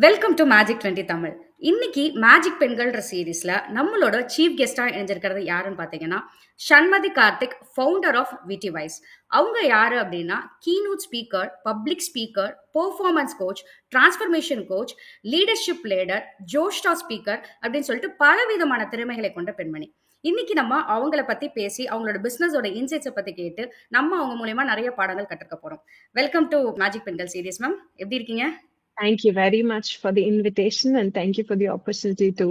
Welcome to magic 20 Tamil. இன்னைக்கு magic பெண்கள்ன்ற சீரீஸ்ல நம்மளோட சீஃப் கெஸ்டா இணைஞ்சிருக்கிறது யாருன்னு பாத்தீங்கன்னா Shanmathi Karthik, founder of Witty Wise. அவங்க யாரு அப்படின்னா keynote speaker, public speaker, performance coach, transformation coach, leadership leader, ஜோஷ்டா ஸ்பீக்கர் அப்படின்னு சொல்லிட்டு பல விதமான திறமைகளை கொண்ட பெண்மணி. இன்னைக்கு நம்ம அவங்கள பத்தி பேசி அவங்களோட பிசினஸோட இன்சைட்ஸை பத்தி கேட்டு நம்ம அவங்க மூலியமா நிறைய பாடங்கள் கற்றுக்க போறோம். வெல்கம் டு மேஜிக் பெண்கள் சீரீஸ் மேம். எப்படி இருக்கீங்க? Thank you very much for the invitation and thank you for the opportunity to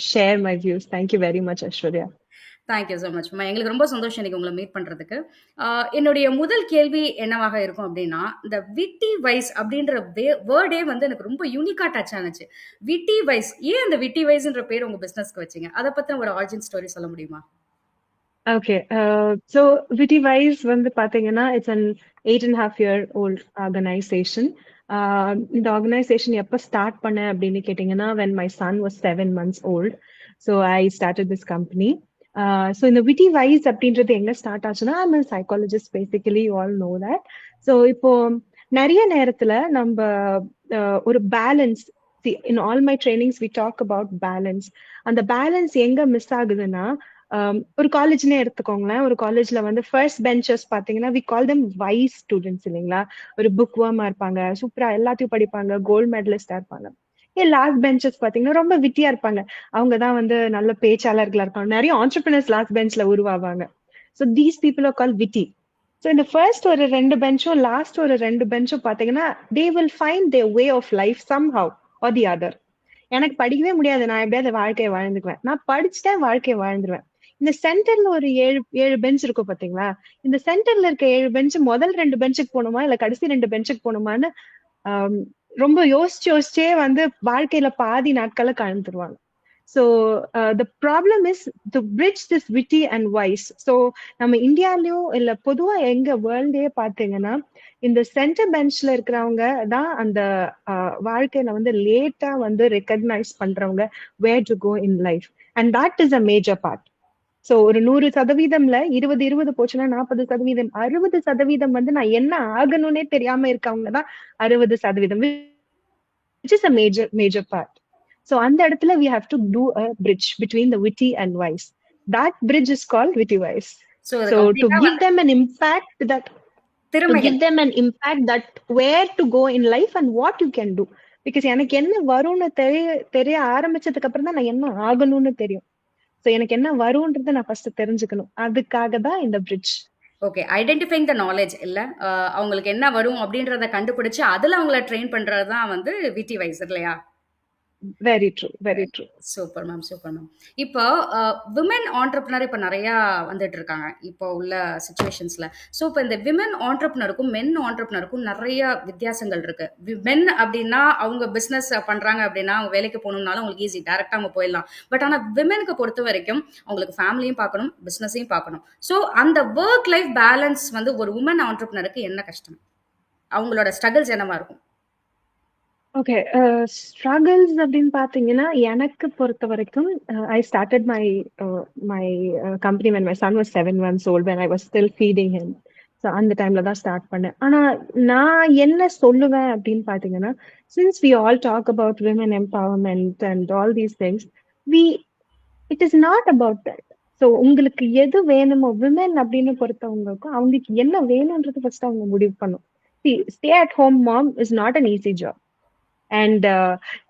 share my views. Thank you very much, Ashwarya. Thank you so much. எங்களுக்கு ரொம்ப சந்தோஷம் இன்னைக்கு உங்களை மீட் பண்றதுக்கு. என்னுடைய முதல் கேள்வி என்னவாக இருக்கும் அப்படின்னா, இந்த விட்டி வைஸ் அப்படின்ற வேர்டே வந்து எனக்கு ரொம்ப யூனிக்கா டச் ஆனிச்சு. விட்டி வைஸ், ஏன் அந்த விட்டி வைஸ்ன்ற பேர் உங்க பிசினஸ்க்கு வச்சீங்க? அதை பத்தின ஒரு ஆரிஜின் ஸ்டோரி சொல்ல முடியுமா? Okay, so Witty Wise வந்து பாத்தீங்கன்னா it's an 8.5-year-old organization. இந்த ஆர்கனைசேஷன் எப்போ ஸ்டார்ட் பண்ணேன் அப்படின்னு கேட்டிங்கன்னா when my son was 7 months old. So I started this company. So இந்த Witty Wise அப்படின்றது எங்க ஸ்டார்ட் ஆச்சுன்னா, I'm a psychologist basically, you all know that. So இப்போ நிறைய நேரத்துல நம்ம ஒரு balance, in all my trainings we talk about balance. அந்த பேலன்ஸ் எங்க மிஸ் ஆகுதுன்னா, ஒரு காலேஜ்னே எடுத்துக்கோங்களேன். ஒரு காலேஜ்ல வந்து ஃபர்ஸ்ட் பெஞ்சர்ஸ் பாத்தீங்கன்னா we call them wise students இல்லைங்களா. ஒரு புக் வார்மா இருப்பாங்க, சூப்பரா எல்லாத்தையும் படிப்பாங்க, கோல்டு மெடலிஸ்டா இருப்பாங்க. லாஸ்ட் பெஞ்சர்ஸ் பாத்தீங்கன்னா ரொம்ப விட்டியா இருப்பாங்க. அவங்கதான் வந்து நல்ல பேச்சாளர்களா இருப்பாங்க. நிறைய ஆண்டர்பிரினர்ஸ் லாஸ்ட் பெஞ்ச்ல உருவாவாங்க. So these people are call witty. So இந்த ஃபர்ஸ்ட் ஒரு 2 பெஞ்சும் லாஸ்ட் ஒரு 2 பெஞ்சும் பாத்தீங்கன்னா they will find their way of life somehow or the other. எனக்கு படிக்கவே முடியாது, நான் எப்படியாவது வாழ்க்கையை வாழ்ந்துக்குவேன், நான் படிச்சுட்டேன் வாழ்க்கையை வாழ்ந்துருவேன். இந்த சென்டர்ல ஒரு 7 பெஞ்ச் இருக்கும் பாத்தீங்களா. இந்த சென்டர்ல இருக்க 7 பெஞ்ச் முதல் 2 பெஞ்சுக்கு போகணுமா இல்ல கடைசி 2 பெஞ்சுக்கு போகணுமான்னு ரொம்ப யோசிச்சே வந்து வாழ்க்கையில பாதி நாட்களை கலந்துருவாங்க. So the problem is to bridge this witty and wise. So நம்ம இந்தியாலயும் இல்ல பொதுவா எங்க வேர்ல்டே பாத்தீங்கன்னா இந்த சென்டர் பெஞ்ச்ல இருக்கிறவங்க தான் அந்த வாழ்க்கையில வந்து லேட்டா வந்து ரெக்கக்னைஸ் பண்றவங்க where to go in life, and that is a major part. So ஒரு 100%ல 20 போச்சுன்னா 40%, 60% வந்து நான் என்ன ஆகணும்னே தெரியாம இருக்கவங்க தான் 60%, which is a major part. So அந்த இடத்துல we have to do a bridge between the witty and wise. That bridge is called witty wise. So to give them an impact that where to go in life and what you can do. Because எனக்கு என்ன வரும்னு தெரிய ஆரம்பிச்சதுக்கு அப்புறம் தான் நான் என்ன ஆகணும்னு தெரியும். சோ எனக்கு என்ன வரும்ன்றத நான் ஃபர்ஸ்ட் தெரிஞ்சுக்கணும். அதுக்காக தான் இந்த bridge. Okay, identifying the knowledge இல்ல, அவங்களுக்கு என்ன வரும் அப்படின்றத கண்டுபிடிச்சு அதுல அவங்கள ட்ரெயின் பண்றது தான் வந்து விட்டி வைஸ் இல்லையா? Very true, very true. Super ma'am, super ma'am. இப்போ விமன் ஆண்டர்பிரினர் இப்போ நிறைய வந்துட்டு இருக்காங்க இப்போ உள்ள சுச்சுவேஷன்ஸ்ல. ஸோ இப்போ இந்த விமன் ஆண்டர்பிரினருக்கும் மென் ஆண்டர்பிரினருக்கும் நிறைய வித்தியாசங்கள் இருக்கு. மென் அப்படின்னா அவங்க பிசினஸ் பண்றாங்க அப்படின்னா அவங்க வேலைக்கு போகணும்னாலும் அவங்களுக்கு ஈஸி, டைரக்டா அவங்க போயிடலாம். பட் ஆனால் விமனுக்கு பொறுத்த வரைக்கும் அவங்களுக்கு ஃபேமிலியும் பார்க்கணும், பிசினஸையும் பார்க்கணும். ஸோ அந்த ஒர்க் லைஃப் பேலன்ஸ் வந்து ஒரு உமன் ஆண்டர்பிரினருக்கு என்ன கஷ்டம், அவங்களோட ஸ்ட்ரகிள்ஸ் என்னவா இருக்கும்? ஓகே, ஸ்ட்ரகிள்ஸ் அப்படின்னு பாத்தீங்கன்னா எனக்கு பொறுத்த வரைக்கும் I started my company when my son was 7 months old, when I was still feeding him. So அந்த டைம்ல தான் ஸ்டார்ட் பண்ணேன். ஆனா நான் என்ன சொல்லுவேன் அப்படின்னு பாத்தீங்கன்னா, since we all talk about women empowerment and all these things, it is not about that. So உங்களுக்கு எது வேணுமோ, விமன் அப்படின்னு பொறுத்தவங்களுக்கும் அவங்களுக்கு என்ன வேணும்ன்றது ஃபர்ஸ்ட் அவங்க முடிவு பண்ணும். Stay at home mom is not an easy job. And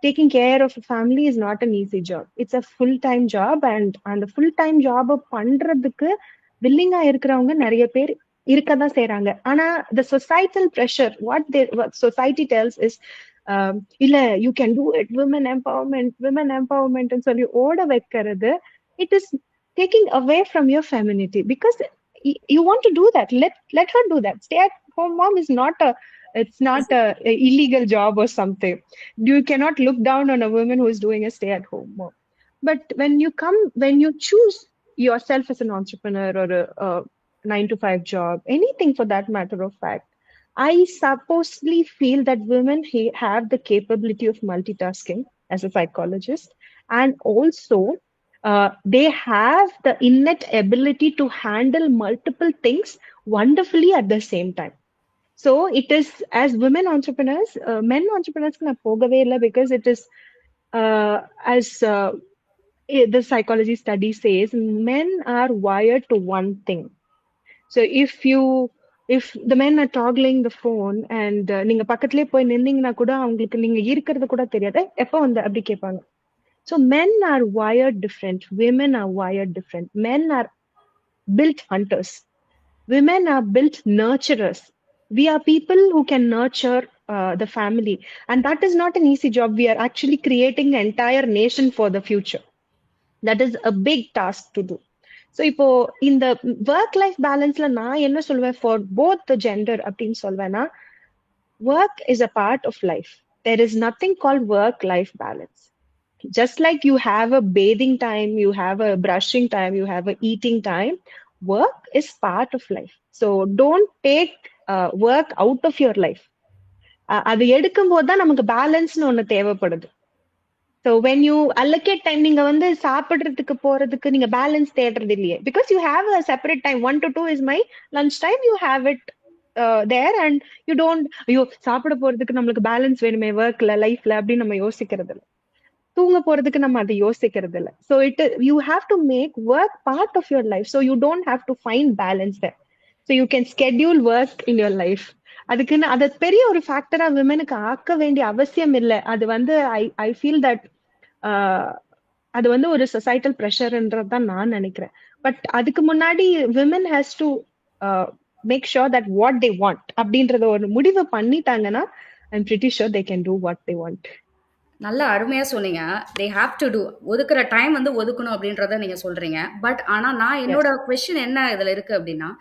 taking care of a family is not an easy job. It's a full-time job, and அந்த full-time job பண்றதுக்கு வில்லிங்கா இருக்கிறவங்க நிறைய பேர் இருக்கதான் செய்யறாங்க. ஆனா the societal pressure, what society tells is இல்ல you can do it, women empowerment சொல்லி ஓட வைக்கிறது, it is taking away from your femininity because you want to do that. Let her do that. Stay at home mom is not a illegal job or something. You cannot look down on a woman who is doing a stay at home mom. But when you choose yourself as an entrepreneur or a 9-to-5 job, anything for that matter of fact, I supposedly feel that women have the capability of multitasking as a psychologist, and also they have the innate ability to handle multiple things wonderfully at the same time. So it is, as women entrepreneurs, men entrepreneurs நான் போகவே இல்லை, because it is, as the psychology study says, men are wired to one thing. So if the men are toggling the phone and நீங்க பக்கத்திலே போய் நின்னீங்கன்னா கூட அவங்களுக்கு நீங்க இருக்கிறது கூட தெரியாது, எப்போ வந்து அப்படி கேட்பாங்க. So men are wired different, women are wired different. Men are built hunters, women are built nurturers. We are people who can nurture the family, and that is not an easy job. We are actually creating an entire nation for the future. That is a big task to do. So இப்போ இந்த work life பேலன்ஸ்ல நான் என்ன சொல்வேன், for both the gender அப்படின்னு சொல்வேன்னா, work is a part of life. There is nothing called work life balance. Just like you have a bathing time, you have a brushing time, you have a eating time, work is part of life. So don't take work out of your life. அது எடுக்கும் போது தான் நமக்கு பேலன்ஸ்னு ஒண்ணு தேவைப்படுது. So when you allocate time, நீங்க வந்து சாப்பிடுறதுக்கு போறதுக்கு நீங்க பேலன்ஸ் தேடுறது இல்லையே, because you have a separate time. 1 to 2 is my lunch time. You have it there, and you don't, ஐயோ சாப்பிட போறதுக்கு நம்மளுக்கு பேலன்ஸ் வேணுமே ஒர்க்ல லைஃப்ல அப்படின்னு நம்ம யோசிக்கிறது இல்லை. தூங்க போறதுக்கு நம்ம அதை யோசிக்கிறது இல்லை. So you have to make work part of your life, so you don't have to find balance there. So you can schedule work in your life. அதுக்குன்னு அது பெரிய ஒரு ஃபேக்டரா விமனுக்கு ஆக்க வேண்டிய அவசியம் இல்லை. அது வந்து ஐ ஃபீல் தட் அது வந்து ஒரு சொசைட்டல் ப்ரெஷர்ன்றது தான் நான் நினைக்கிறேன். பட் அதுக்கு முன்னாடி women has to make sure that what they want அப்படின்றத ஒரு முடிவு பண்ணிட்டாங்கன்னா, I'm pretty sure they can do what they want. நல்லா அருமையாக சொன்னீங்க. தே ஹாவ் டு டூ, ஒதுக்குற டைம் வந்து ஒதுக்கணும் அப்படின்றத நீங்கள் சொல்கிறீங்க. பட் ஆனால் நான் என்னோட கொஸ்டின் என்ன இதில் இருக்குது அப்படின்னா,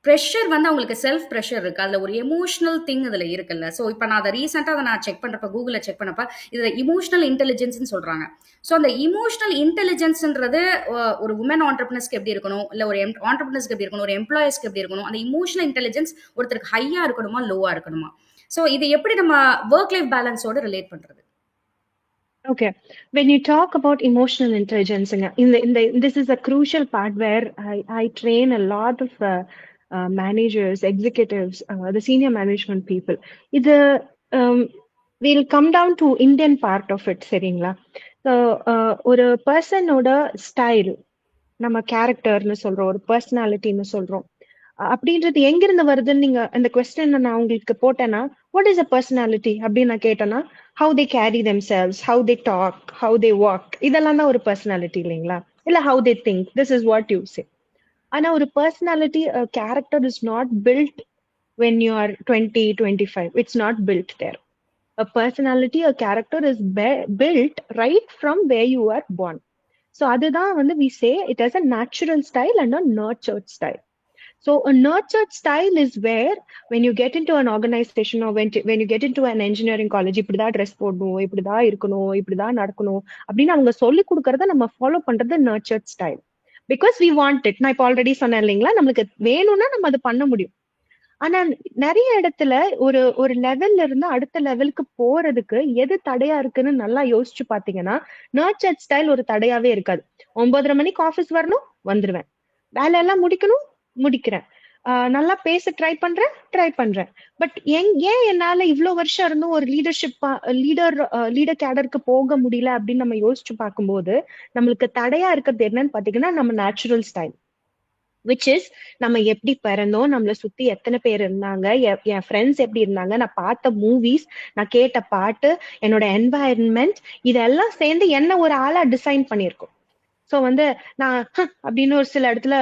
ப்ரெஷர் வந்து அவங்களுக்கு செல்ஃப் ப்ரெஷர் இருக்குது, அதில் ஒரு எமோஷனல் திங் இதில் இருக்குல்ல. ஸோ இப்போ நான் அதை ரீசெண்டாக நான் செக் பண்ணுறப்ப, கூகுளில் செக் பண்ணப்ப இதில் இமோஷனல் இன்டெலிஜென்ஸ்னு சொல்கிறாங்க. ஸோ அந்த இமோஷனல் இன்டெலிஜென்ஸ்ன்றது ஒரு உமன் ஆண்டர்பிரினர்ஸ்க்கு எப்படி இருக்கணும், இல்லை ஒரு ஆண்டர்பிரினர்ஸ்க்கு எப்படி இருக்கணும், ஒரு எம்ப்ளாயிஸ்க்கு எப்படி இருக்கணும், அந்த இமோஷனல் இன்டெலிஜென்ஸ் ஒருத்தருக்கு ஹையாக இருக்கணுமா லோவாக இருக்கணுமா? ஸோ இது எப்படி நம்ம ஒர்க் லைஃப் பேலன்ஸோட ரிலேட் பண்றது? Okay, when you talk about emotional intelligence, this is a crucial part where I train a lot of managers, executives, the senior management people. இது will come down to Indian part of it, சரிங்களா? So ஒரு பர்சனோட style, நம்ம கேரக்டர்னு சொல்றோம், ஒரு பர்சனாலிட்டின்னு சொல்றோம். அப்படின்றது எங்கிருந்து வருதுன்னு நீங்க அந்த கொஸ்டின் நான் உங்களுக்கு போட்டேன்னா, வாட் இஸ் அ பர்சனாலிட்டி அப்படின்னு நான் கேட்டேன்னா, how they carry themselves, how they talk, how they walk, இதெல்லாம் தான் ஒரு பர்சனாலிட்டி இல்லைங்களா? இல்ல how they think, this is what you say. ஆனா ஒரு personality, character is not built when you are 20, 25. It's not built there. A personality, a character is built right from where you are born. So அதுதான் வந்து we say it has a natural style and a nurtured style. So a nurtured style is where when you get into an organization or when you get into an engineering college, இப்படிதான் dress போடணும், இப்படிதான் இருக்கணும், இப்படிதான் நடக்கணும் அப்படின்னு அவங்க சொல்லி கொடுக்கறத நம்ம ஃபாலோ பண்றது nurtured style. Because we want it. நான் இப்போ ஆல்ரெடி சொன்னேன் இல்லைங்களா, நம்மளுக்கு வேணும்னா நம்ம அதை பண்ண முடியும். ஆனா நிறைய இடத்துல ஒரு லெவல்ல இருந்து அடுத்த லெவலுக்கு போறதுக்கு எது தடையா இருக்குன்னு நல்லா யோசிச்சு பாத்தீங்கன்னா, nurtured ஸ்டைல் ஒரு தடையாவே இருக்காது. 9:30 மணிக்கு ஆஃபீஸ் வரணும், வந்துருவேன். வேலையெல்லாம் முடிக்கிறேன். நல்லா பேச ட்ரை பண்றேன். பட் ஏன் என்னால இவ்வளவு வருஷம் இருந்தும் ஒரு லீடர் கேடருக்கு போக முடியல அப்படின்னு நம்ம யோசிச்சு பார்க்கும்போது, நம்மளுக்கு தடையா இருக்கிறது என்னன்னு பாத்தீங்கன்னா, நம்ம நேச்சுரல் ஸ்டைல். விச் இஸ் நம்ம எப்படி பிறந்தோம், நம்மளை சுத்தி எத்தனை பேர் இருந்தாங்க, என் ஃப்ரெண்ட்ஸ் எப்படி இருந்தாங்க, நான் பார்த்த மூவிஸ், நான் கேட்ட பாட்டு, என்னோட என்வாயன்மெண்ட், இதெல்லாம் சேர்ந்து என்ன ஒரு ஆளா டிசைன் பண்ணியிருக்கோம். ஸோ வந்து நான் அப்படின்னு ஒரு சில இடத்துல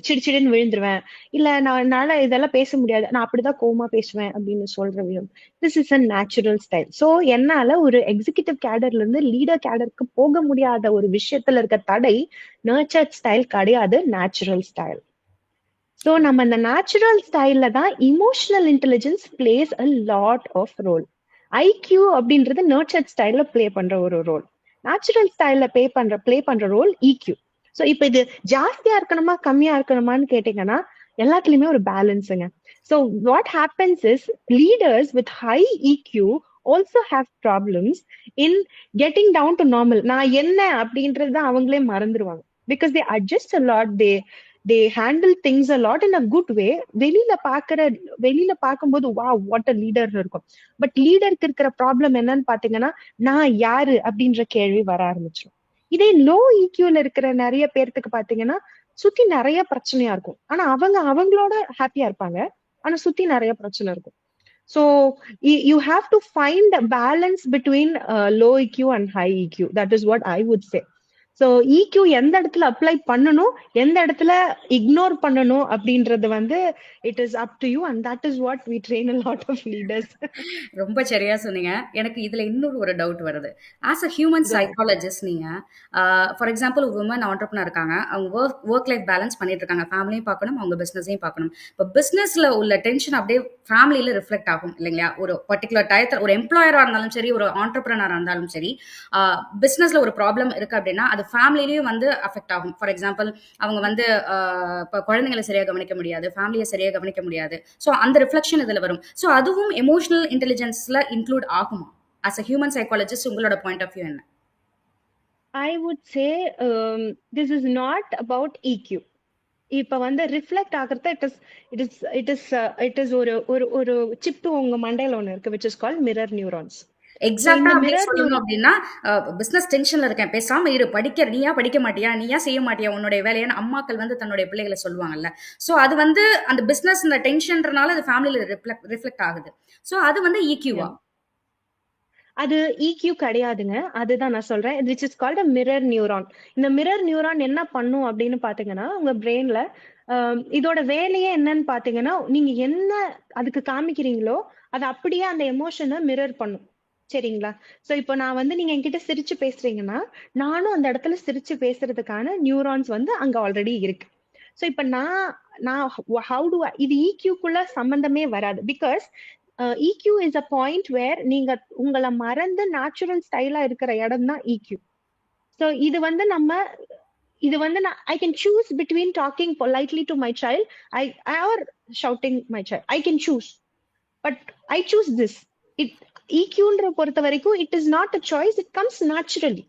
சிடிச்சிடுன்னு விழுந்துருவேன், இல்ல நான் என்னால இதெல்லாம் பேச முடியாது, நான் அப்படிதான் கோவமா பேசுவேன் அப்படின்னு சொல்ற விதம். This is a natural style. So என்னால ஒரு எக்ஸிகியூட்டிவ் கேடர்ல இருந்து லீடர் கேடருக்கு போக முடியாத ஒரு விஷயத்துல இருக்க தடை நர்ச்சர்ட் ஸ்டைல் கிடையாது, நேச்சுரல் ஸ்டைல். ஸோ நம்ம இந்த நேச்சுரல் ஸ்டைல்ல தான் emotional intelligence plays a lot of role. IQ அப்படின்றது நர்ச்சர்ட் ஸ்டைல்ல பிளே பண்ற ஒரு ரோல், நேச்சுரல் ஸ்டைல்ல பிளே பண்ற ரோல் இக்யூ. ஸோ இப்போ இது ஜாஸ்தியா இருக்கணுமா கம்மியா இருக்கணுமான்னு கேட்டீங்கன்னா, எல்லாத்துலயுமே ஒரு பேலன்ஸுங்க. So what happens is, leaders with high EQ also have problems in getting down to normal. நான் என்ன அப்படின்றது அவங்களே மறந்துடுவாங்க. Because they adjust a lot, they handle things a lot in a good way. வெளியில பார்க்கும்போது வா வாட் அ லீடர் இருக்கும். But லீடருக்கு இருக்கிற ப்ராப்ளம் என்னன்னு பாத்தீங்கன்னா, நான் யாரு அப்படின்ற கேள்வி வர ஆரம்பிச்சிடும். இதே லோ ஈக்யூல இருக்கிற நிறைய பேர்த்துக்கு பாத்தீங்கன்னா சுத்தி நிறைய பிரச்சனையா இருக்கும். ஆனா அவங்களோட ஹாப்பியா இருப்பாங்க. ஆனா சுத்தி நிறைய பிரச்சனை இருக்கும். So you have to find a balance between low EQ and high EQ. That is what I would say. So EQ எந்த இடத்துல அப்ளை பண்ணணும், எந்த இடத்துல இக்னோர் பண்ணணும் அப்படின்றது வந்து it is up to you, and that is what we train a lot of leaders. ரொம்ப சரியா சொன்னீங்க. எனக்கு இதுல இன்னொரு ஒரு டவுட் வருது. As a human Go ahead. Psychologist நீங்க ஃபார் எக்ஸாம்பிள் ஒரு உமன் ஆண்டர்பிரினர் இருக்காங்க. அவங்க ஒர்க் லைஃப் பேலன்ஸ் பண்ணிட்டு இருக்காங்க. ஃபேமிலியும் பார்க்கணும், அவங்க பிசினஸையும் பார்க்கணும். இப்போ பிசினஸ்ல உள்ள டென்ஷன் அப்படியே ஃபேமிலியில ரிஃப்ளெக்ட் ஆகும் இல்லைங்களா? ஒரு பர்டிகுலர் டயத்தில் ஒரு எம்ப்ளாயரா இருந்தாலும் சரி, ஒரு ஆண்டர்பிரினரா இருந்தாலும் சரி, பிசினஸ்ல ஒரு ப்ராப்ளம் இருக்கு அப்படின்னா அது ஃபேமிலிலையும் வந்து அஃபெக்ட் ஆகும். ஃபார் எக்ஸாம்பிள் அவங்க வந்து இப்போ குழந்தைங்களை சரியாக கவனிக்க முடியாது, ஃபேமிலியை சரியாக கவனிக்க முடியாது. ஸோ அந்த ரிஃப்ளெக்ஷன் இதுல வரும். ஸோ அதுவும் எமோஷனல் இன்டெலிஜென்ஸ்ல இன்க்ளூட் ஆகுமா? ஆஸ் அ ஹியூமன் சைக்காலஜிஸ்ட் உங்களோட பாயிண்ட் ஆஃப் வியூ என்ன? I would say this is not about EQ. இப்ப வந்து ரிஃப்ளெக்ட் ஆகுறது இட் இஸ் ஒரு சிப்பு உங்க மண்டையில ஒண்ணு இருக்கு which is called mirror neurons. எக்ஸாக்டா இந்த அப்படி மிரர் சொல்லணும் நியூரான் அப்படின்னா பிசினஸ் டென்ஷன்ல இருக்கேன், பேசாம இரு, நீயா படிக்க மாட்டியா, நீயா செய்ய மாட்டியா உன்னுடைய வேலையான அம்மாக்கள் வந்து தன்னுடைய பிள்ளைகளை சொல்லுவாங்கல்ல. சோ அது வந்து அந்த பிசினஸ் இந்த டென்ஷன்றனால அது ஃபேமிலியில ரிஃப்ளெக்ட் ஆகுது. சோ அது வந்து ஈக்யூவா? அது EQ கிடையாதுங்க. அதுதான் நான் சொல்றேன். Which is called a mirror neuron. இந்த மிரர் நியூரான் என்ன பண்ணும் அப்படின்னு பாத்தீங்கன்னா, உங்க பிரெயின்ல இதோட வேலையே என்னன்னு பாத்தீங்கன்னா, நீங்க என்ன அதுக்கு காமிக்கிறீங்களோ அது அப்படியே அந்த எமோஷனை மிரர் பண்ணும். சரிங்களா? சோ இப்போ நான் வந்து நீங்க என்கிட்ட சிரிச்சு பேசுறீங்கன்னா, நானும் அந்த இடத்துல சிரிச்சு பேசுறதுக்கான நியூரான்ஸ் வந்து அங்க ஆல்ரெடி இருக்கு. சோ இப்ப நான் நான் ஹவு டு இது EQ-க்குள்ள சம்பந்தமே வராது. Because EQ is a point where நீங்க உங்களை மறந்து நேச்சுரல் ஸ்டைலா இருக்கிற இடம் தான் EQ. ஸோ இது வந்து நான் I can choose between talking politely to my child I or shouting my child. I can choose, but I choose this. It EQன்ற பொறுத்த வரைக்கும் it is not a choice, it comes naturally.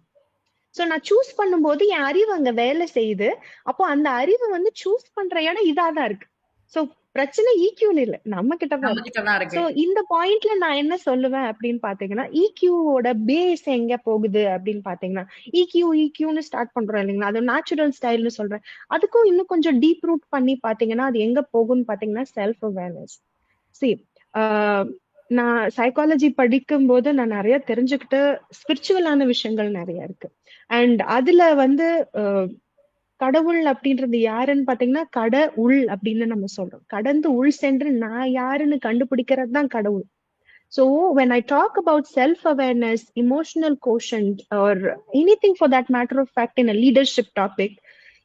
So நான் choose பண்ணும்போது என் அறிவு அங்க வேலை செய்யுது. அப்போ அந்த அறிவு வந்து சூஸ் பண்ற இடம் இதாதான் இருக்கு. ஸோ பிரச்சனை EQ-ல இல்ல, நம்ம கிட்டதான் இருக்கு. சோ இந்த பாயிண்ட்ல நான் என்ன சொல்லுவேன் அப்படின்னு பாத்தீங்கன்னா, EQ-வோட பேஸ் எங்க போகுது அப்படின்னு பாத்தீங்கன்னா, EQன்னு ஸ்டார்ட் பண்றோம் இல்லைங்களா, அது நேச்சுரல் ஸ்டைல்னு சொல்றேன். அதுக்கும் இன்னும் கொஞ்சம் டீப் ரூட் பண்ணி பாத்தீங்கன்னா அது எங்க போகும்னு பாத்தீங்கன்னா செல்ஃப் அவேர்னஸ். சரி, நான் சைக்காலஜி படிக்கும் போது நான் நிறைய தெரிஞ்சுக்கிட்டு ஸ்பிரிச்சுவலான விஷயங்கள் நிறைய இருக்கு. அண்ட் அதுல வந்து கடவுள் அப்படின்றது யாருன்னு பாத்தீங்கன்னா உள் அப்படின்னு நம்ம சொல்றோம். கடந்து உள் சென்று நான் யாருன்னு கண்டுபிடிக்கிறது தான் கடவுள். So when I talk about self-awareness, emotional quotient, or anything for that matter of fact in a leadership topic,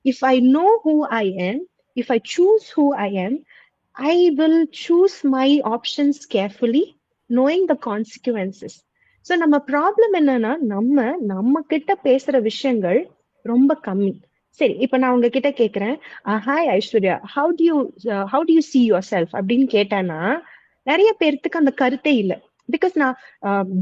if I know who I am, if I choose who I am, I will choose my options carefully, knowing the consequences. So நம்ம problem என்னன்னா, நம்ம கிட்ட பேசுற விஷயங்கள் ரொம்ப கம்மி. சரி, இப்ப நான் உங்ககிட்ட கேக்குறேன், hi Aishwarya, how to you see yourself அப்படின்னு கேட்டேன்னா நிறைய பேர்த்துக்கு அந்த கருத்தே இல்லை. பிகாஸ் நான்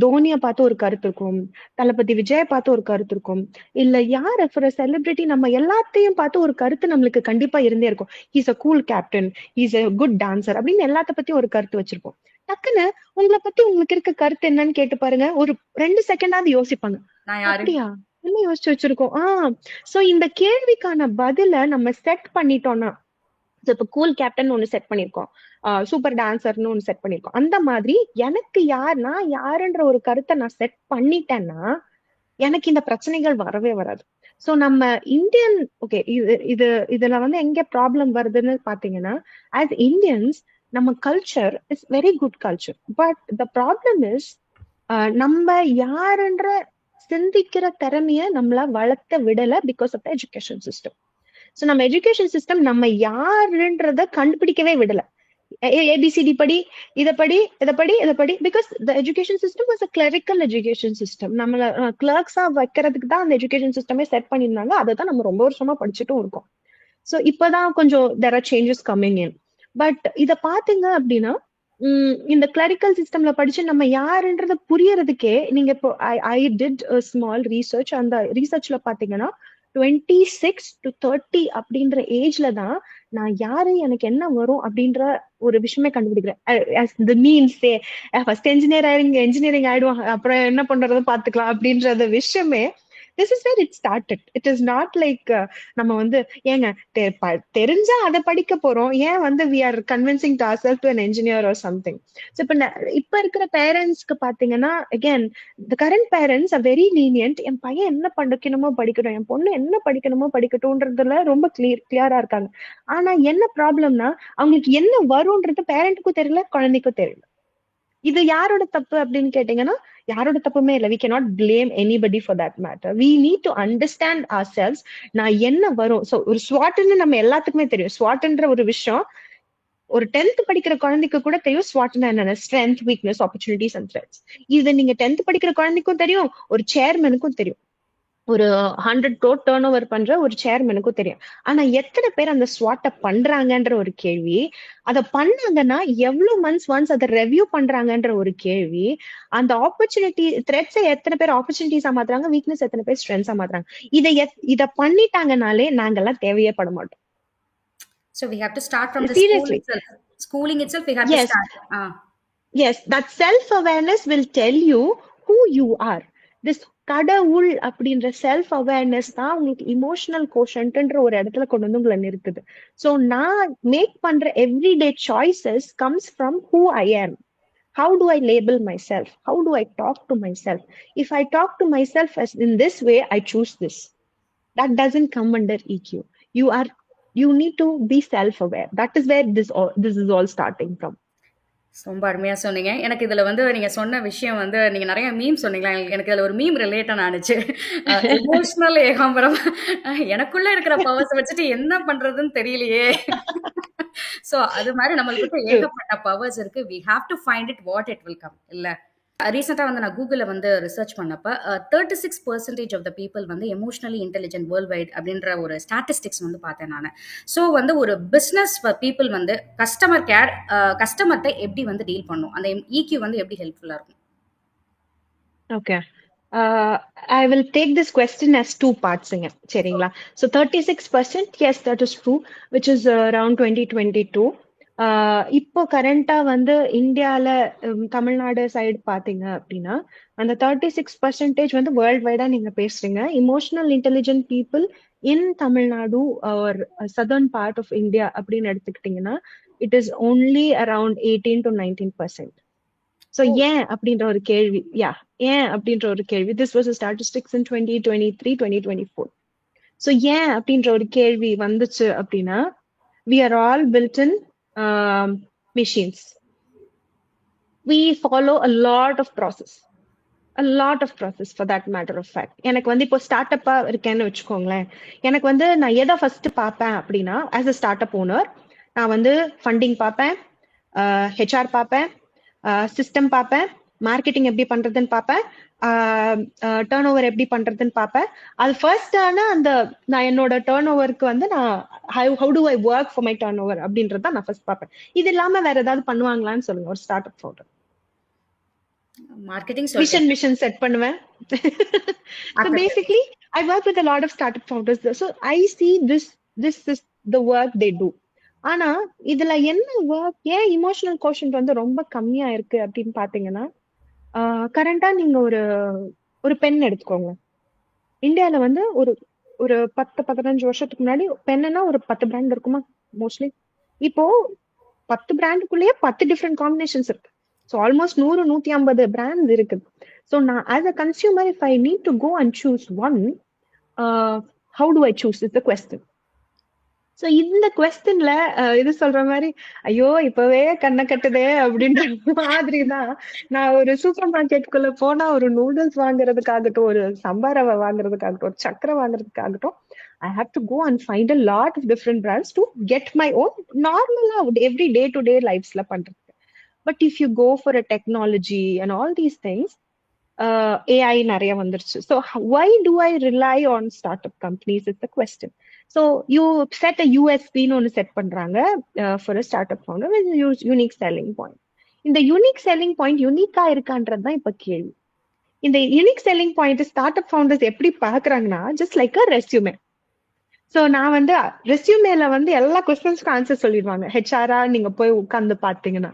தோனியை பார்த்து ஒரு கருத்து இருக்கும், தளபதி விஜய பார்த்து ஒரு கருத்து இருக்கும், இல்ல யார் ஃபார் செலிபிரிட்டி நம்ம எல்லாத்தையும் பார்த்து ஒரு கருத்து நம்மளுக்கு கண்டிப்பா இருந்தே இருக்கும். He's a cool captain, he's a good dancer அப்படின்னு எல்லாத்த பத்தி ஒரு கருத்து வச்சிருப்போம். டக்குன்னு உங்களை பத்தி உங்களுக்கு இருக்க கருத்து என்னன்னு கேட்டு பாருங்க, ஒரு 2 செகண்டாவது யோசிப்பாங்க, அப்படியா என்ன யோசிச்சு வச்சிருக்கோம். சோ இந்த கேள்விக்கான பதில நம்ம செட் பண்ணிட்டோம்னா, இப்ப கூல் கேப்டன் ஒண்ணு செட் பண்ணிருக்கோம், சூப்பர் டான்சர்னு ஒண்ணு செட் பண்ணிருக்கோம். அந்த மாதிரி எனக்கு நான் யாருன்ற ஒரு கருத்தை நான் செட் பண்ணிட்டேன்னா எனக்கு இந்த பிரச்சனைகள் வரவே வராது. சோ நம்ம இந்தியன் இதுல வந்து எங்க ப்ராப்ளம் வருதுன்னு பாத்தீங்கன்னா, ஆஸ் இந்தியன்ஸ் நம்ம culture is very good culture. But the problem is நம்ம யாருன்ற சிந்திக்கிற திறமைய நம்மள வளர்த்த விடல because of the education system. So நம்ம எஜுகேஷன் சிஸ்டம் நம்ம யாருன்றத கண்டுபிடிக்கவே விடல. ABCD படி, இதை படி, because the education system was a clerical education system. நம்மள கிளர்க்ஸா வைக்கிறதுக்கு தான் அந்த எஜுகேஷன் சிஸ்டமே செட் பண்ணியிருந்தாங்க. அதை தான் நம்ம ரொம்ப வருஷமா படிச்சுட்டும் இருக்கோம். சோ இப்பதான் கொஞ்சம் there are changes coming in. But இத பாத்தீங்க அப்படின்னா, இந்த கிளரிக்கல் சிஸ்டம்ல படிச்சு நம்ம யாருன்றத புரியறதுக்கே நீங்க இப்போ ஐ டிட் ஸ்மால் ரீசர்ச். அந்த ரீசர்ச்ல பாத்தீங்கன்னா 26 to 30 அப்படின்ற ஏஜ்ல தான் நான் யாரு, எனக்கு என்ன வரும் அப்படின்ற ஒரு விஷயமே கண்டுபிடிக்கிறேன். ஃபர்ஸ்ட் இன்ஜினியரிங் ஆயிடுவாங்க, அப்புறம் என்ன பண்றது பாத்துக்கலாம் அப்படின்றத விஷயமே. This is where it started. It is not like நம்ம வந்து ஏங்க தெரிஞ்சா அதை படிக்க போறோம், ஏன் வந்து we are convincing to ourselves to an engineer or something. So இப்ப இருக்கிற பேரண்ட்ஸ்க்கு பாத்தீங்கன்னா again the current parents are very lenient. என் பையன் என்ன படிக்கணுமோ படிக்கட்டும், என் பொண்ணு என்ன படிக்கணுமோ படிக்கட்டும்ன்றதுல ரொம்ப கிளியரா இருக்காங்க. ஆனா என்ன ப்ராப்ளம்னா அவங்களுக்கு என்ன வரும்ன்றது பேரண்ட்டுக்கும் தெரியல, குழந்தைக்கும் தெரியல. இது யாரோட தப்பு அப்படின்னு கேட்டீங்கன்னா யாரோட தப்புமே இல்லை. we cannot blame anybody for that matter. we need to understand ourselves. நான் என்ன வரும், சோ ஒரு ஸ்வாட்னு நம்ம எல்லாத்துக்குமே தெரியும். ஸ்வாட்ன்ற ஒரு விஷயம் ஒரு 10th படிக்கிற குழந்தைக்கு கூட தெரியும். ஸ்வாட்னா என்னென்ன, strength, weakness, opportunities and threads. இது நீங்க 10th படிக்கிற குழந்தைக்கும் தெரியும், ஒரு சேர்மனுக்கும் தெரியும், ஒரு 100 crore டேர்ன் ஓவர் பண்ற ஒரு சேர்மனுக்கும் தெரியும். ஆனா எத்தனை பேர் அந்த ஸ்வாட்டை பண்றாங்கன்ற ஒரு கேள்வி, அதை பண்ணாங்கன்னா எவ்வளவு மந்த்ஸ் ஒன்ஸ் அதை ரெவ்யூ பண்றாங்கன்ற ஒரு கேள்வி, அந்த ஆப்பர்ச்சுனிட்டி த்ரெட்ஸை எத்தனை பேர் ஆப்பர்ச்சுனிட்டிஸா மாத்துறாங்க, வீக்னஸ் எத்தனை பேர் ஸ்ட்ரென்த்ஸா மாத்துறாங்க. இதை பண்ணிட்டாங்கனாலே நாங்கெல்லாம் தேவையே பட மாட்டோம். So we have to start from the Seriously. schooling itself. We have to start. Yes, that self-awareness will tell you who you are. This கடவுள் அப்படின்ற செல்ஃப் அவேர்னஸ் தான் உங்களுக்கு இமோஷனல் கோஷன்ட்ன்ற ஒரு இடத்துல கொண்டு வந்து உங்களை நிறுத்துது. ஸோ நான் மேக் பண்ற everyday choices comes from who I ஆம். How do I label myself? How do I talk to myself? If I talk to myself as in this way, I choose this. That doesn't come under EQ. You need to be self-aware. That is where this is all starting from. ரொம்ப அருமையா சொன்னீங்க. எனக்கு இதுல வந்து நீங்க சொன்ன விஷயம் வந்து நீங்க நிறைய மீம் சொன்னீங்களா, எனக்கு இதுல ஒரு மீம் ரிலேட்டட் ஆனிச்சு. எமோஷனல் ஏகாம்பரம், எனக்குள்ள இருக்கிற பவர்ஸ் வச்சுட்டு என்ன பண்றதுன்னு தெரியலையே. சோ அது மாதிரி நம்மளுக்கு ஏகப்பட்ட பவர்ஸ் இருக்கு. we have to find it what it will come. இல்ல ரீசெண்டா வந்து நான் கூகுள்ல வந்து ரிசர்ச் பண்ணப்ப 36% ஆஃப் த பீப்புள் வந்து எமோஷனலி இன்டெலிஜென்ட் வேர்ல்ட் வைட் அப்படின்ற ஒரு ஸ்டாட்டிஸ்டிக்ஸ் வந்து பார்த்தேன் நான். ஸோ வந்து ஒரு பிஸ்னஸ் பீப்புள் வந்து கஸ்டமர்கிட்ட எப்படி வந்து டீல் பண்ணும், அந்த EQ வந்து எப்படி ஹெல்ப்ஃபுல்லா இருக்கும்? Okay, I will take this question as two parts. சரிங்களா? So 36%, yes, that is true, which is around 2022. இப்போ கரண்டா வந்து இந்தியால தமிழ்நாடு சைடு பாத்தீங்க அப்படின்னா அந்த 36% வந்து வேர்ல்ட் வைடா நீங்க பேசுறீங்க. Emotional intelligent people in Tamil Nadu are southern part of India அப்படின்னு எடுத்துக்கிட்டீங்கன்னா it is only around 18 to 19%. So ஏன் அப்படின்ற ஒரு கேள்வி, ஏன் அப்படின்ற ஒரு கேள்வி, this was statistics in 2023, 2024. So ஏன் அப்படின்ற ஒரு கேள்வி வந்துச்சு அப்படின்னா we are all built in machines. We follow a lot of process for that matter of fact. எனக்கு வந்து இப்போ ஸ்டார்ட் அப்பா இருக்கேன்னு வச்சுக்கோங்களேன், எனக்கு வந்து நான் எதை ஃபர்ஸ்ட் பார்ப்பேன் அப்படின்னா as a start up owner நான் வந்து ஃபண்டிங் பார்ப்பேன், ஹெச்ஆர் பார்ப்பேன், சிஸ்டம் பார்ப்பேன், மார்க்கெட்டிங் எப்படி பண்றதுன்னு பார்ப்பேன், டேர்ன் ஓவர் எப்படி பண்றதுன்னு பார்ப்பேன். அது ஃபர்ஸ்ட் ஆனா அந்த நான் என்னோட டேர்ன் ஓவருக்கு வந்து நான் how to I work for my turn over அப்படின்றத நான் ஃபர்ஸ்ட் பார்ப்பேன். இது இல்லாம வேற ஏதாவது பண்ணுவாங்களான்னு சொல்லுங்க ஒரு start up founder. Marketing mission set பண்ணுவேன். So basically I work with a lot of startup founders, so I see this is the work they do. ஆனா இதுல என்ன ஒர்க், ஏன் இமோஷனல் கோஷன்ட் வந்து ரொம்ப கம்மியா இருக்கு அப்படின்னு பாத்தீங்கன்னா கரண்டா நீங்க ஒரு பென் எடுத்துக்கோங்க. இந்தியால வந்து ஒரு 10-15 வருஷத்துக்கு முன்னாடி பென்னா ஒரு 10 பிராண்ட் இருக்குமா மோஸ்ட்லி. இப்போ 10 பிராண்டுக்குள்ளேயே 10 டிஃப்ரெண்ட் காம்பினேஷன்ஸ் இருக்கு. ஸோ ஆல்மோஸ்ட் 100-150 பிராண்ட்ஸ் இருக்குது. ஸோ நான் as a consumer if I need to go and choose one, how to I choose is the question. So இந்த கொஸ்டின்ல இது சொல்ற மாதிரி ஐயோ இப்பவே கண்ணை கட்டுதே அப்படின்ற மாதிரி தான் நான் ஒரு சூப்பர் மார்க்கெட்டுக்குள்ள போனா ஒரு நூடுல்ஸ் வாங்குறதுக்காகட்டும், ஒரு சம்பார் ரவை வாங்குறதுக்காகட்டும், ஒரு சக்கரை வாங்குறதுக்காகட்டும், I have to go and find a lot of different brands to get my own normal every day to day lives la பண்றது. But if you go for a technology and all these things, AI நிறைய வந்துருச்சு. So why do I rely on startup companies is the question. So you set a USP ன்னு ஒன்று set பண்றாங்க for a startup founder with a unique selling point. இந்த unique selling point யூனிக்கா இருக்கான்றது தான் இப்ப கேள்வி. இந்த unique selling point start up founders எப்படி பாக்குறாங்கன்னா just like a resume. So நான் வந்து ரெஸ்யூமேல வந்து எல்லா கொஸ்டின்ஸ்க்கும் ஆன்சர் சொல்லிடுவாங்க. ஹெச்ஆரா நீங்க போய் உட்கார்ந்து பாத்தீங்கன்னா.